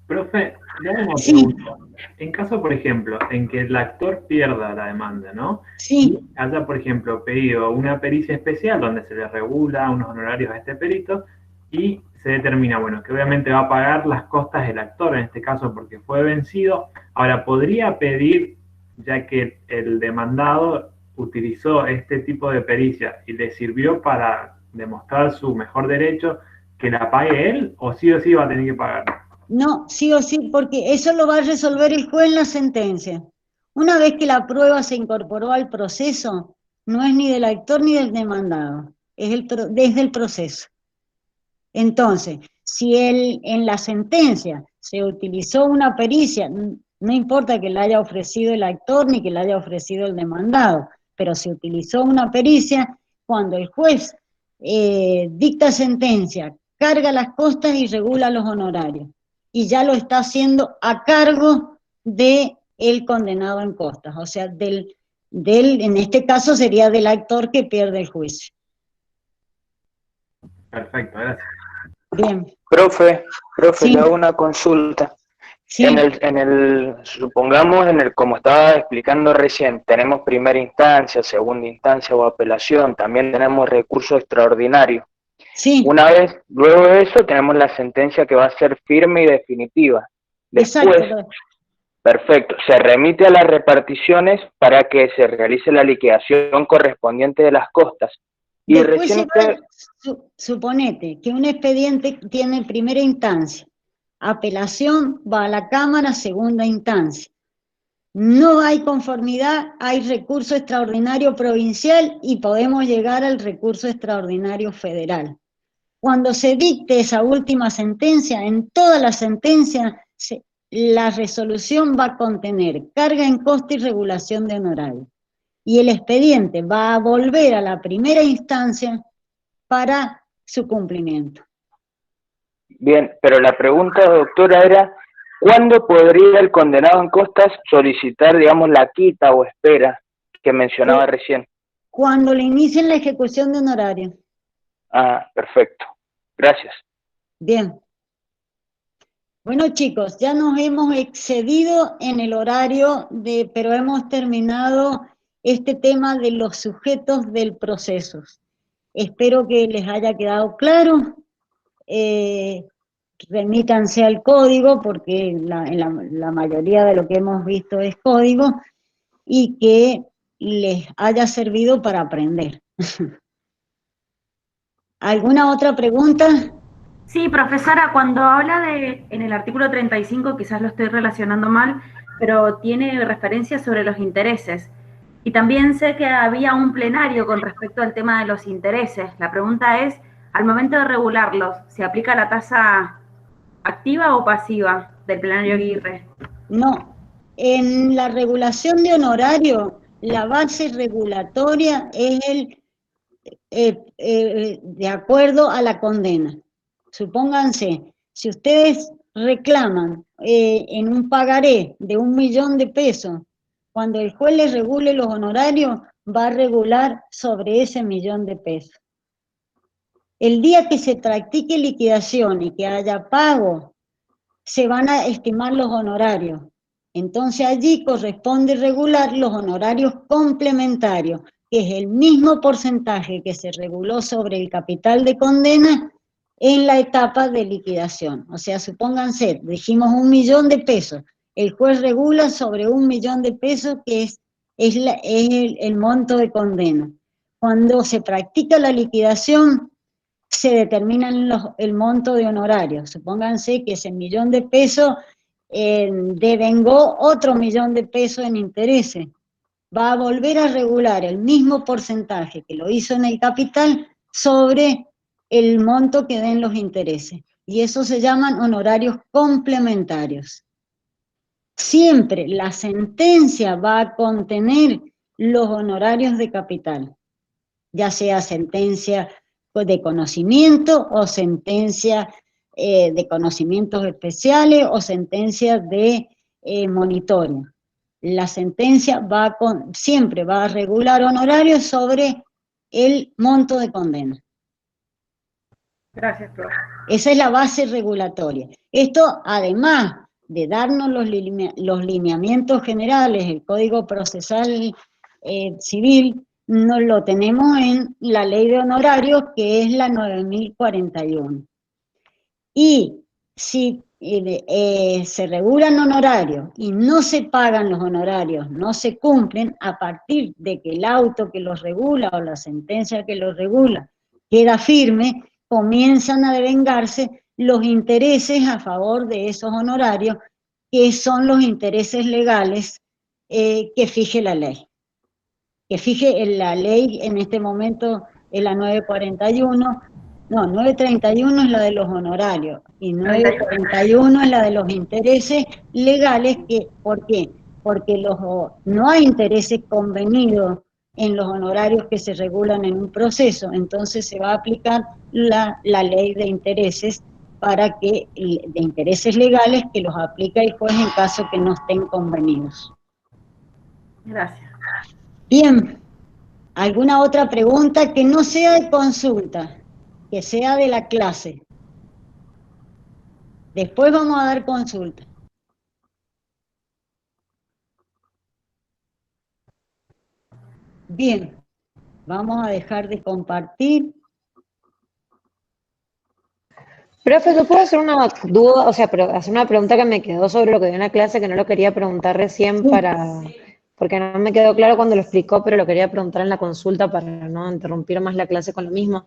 Profe, le hago una pregunta. En caso, por ejemplo, en que el actor pierda la demanda, ¿no? Sí. Y haya, por ejemplo, pedido una pericia especial donde se le regula unos honorarios a este perito y se determina, bueno, que obviamente va a pagar las costas del actor, en este caso porque fue vencido. Ahora, ¿podría pedir, ya que el demandado utilizó este tipo de pericia y le sirvió para demostrar su mejor derecho, que la pague él, o sí va a tener que pagar? No, sí o sí, porque eso lo va a resolver el juez en la sentencia. Una vez que la prueba se incorporó al proceso, no es ni del actor ni del demandado, es desde el proceso. Entonces, si en la sentencia se utilizó una pericia, no importa que la haya ofrecido el actor ni que la haya ofrecido el demandado, pero se utilizó una pericia, cuando el juez dicta sentencia, carga las costas y regula los honorarios. Y ya lo está haciendo a cargo del condenado en costas, o sea, en este caso sería del actor que pierde el juicio. Perfecto, gracias. Bien. Profe, Sí. le hago una consulta. Sí. Supongamos como estaba explicando recién, tenemos primera instancia, segunda instancia o apelación, también tenemos recurso extraordinario. Sí. Luego de eso tenemos la sentencia que va a ser firme y definitiva. Después, exacto. Perfecto, se remite a las reparticiones para que se realice la liquidación correspondiente de las costas. Y después suponete que un expediente tiene primera instancia, apelación va a la Cámara, segunda instancia. No hay conformidad, hay recurso extraordinario provincial y podemos llegar al recurso extraordinario federal. Cuando se dicte esa última sentencia, en toda la sentencia, la resolución va a contener carga en coste y regulación de honorarios. Y el expediente va a volver a la primera instancia para su cumplimiento. Bien, pero la pregunta, doctora, era ¿cuándo podría el condenado en costas solicitar, digamos, la quita o espera que mencionaba recién? Cuando le inicien la ejecución de honorario. Ah, perfecto. Gracias. Bien. Bueno, chicos, ya nos hemos excedido en el horario, pero hemos terminado este tema de los sujetos del proceso. Espero que les haya quedado claro. Remítanse al código, porque la mayoría de lo que hemos visto es código, y que les haya servido para aprender. ¿Alguna otra pregunta? Sí, profesora, cuando habla en el artículo 35, quizás lo estoy relacionando mal, pero tiene referencia sobre los intereses. Y también sé que había un plenario con respecto al tema de los intereses. La pregunta es, al momento de regularlos, ¿se aplica la tasa activa o pasiva del plenario Aguirre? No, en la regulación de honorario, la base regulatoria es de acuerdo a la condena. Supónganse, si ustedes reclaman en un pagaré de 1 millón de pesos, cuando el juez les regule los honorarios, va a regular sobre ese 1 millón de pesos. El día que se practique liquidación y que haya pago, se van a estimar los honorarios. Entonces allí corresponde regular los honorarios complementarios, que es el mismo porcentaje que se reguló sobre el capital de condena en la etapa de liquidación. O sea, supónganse, dijimos 1 millón de pesos, el juez regula sobre 1 millón de pesos, que es el monto de condena. Cuando se practica la liquidación, se determinan el monto de honorarios. Supónganse que ese 1 millón de pesos devengó otro 1 millón de pesos en intereses. Va a volver a regular el mismo porcentaje que lo hizo en el capital sobre el monto que den los intereses. Y eso se llaman honorarios complementarios. Siempre la sentencia va a contener los honorarios de capital, ya sea sentencia de conocimiento o sentencia de conocimientos especiales o sentencia de monitoreo. La sentencia siempre va a regular honorarios sobre el monto de condena. Gracias, profe. Esa es la base regulatoria. Esto, además de darnos los lineamientos generales, el Código Procesal Civil, nos lo tenemos en la Ley de Honorarios, que es la 9041. Y si se regulan honorarios y no se pagan los honorarios, no se cumplen, a partir de que el auto que los regula o la sentencia que los regula queda firme, comienzan a devengarse los intereses a favor de esos honorarios, que son los intereses legales que fije la ley. Que fije la ley en este momento es la 941, no, 931 es la de los honorarios, y 941 es la de los intereses legales. ¿Por qué? Porque no hay intereses convenidos en los honorarios que se regulan en un proceso, entonces se va a aplicar la ley de intereses de intereses legales, que los aplica el juez en caso que no estén convenidos. Gracias. Bien, ¿alguna otra pregunta que no sea de consulta, que sea de la clase? Después vamos a dar consulta. Bien, vamos a dejar de compartir. Profe, ¿yo puedo hacer una duda, o sea, hacer una pregunta que me quedó sobre lo que dio en la clase, que no lo quería preguntar recién porque no me quedó claro cuando lo explicó, pero lo quería preguntar en la consulta para no interrumpir más la clase con lo mismo?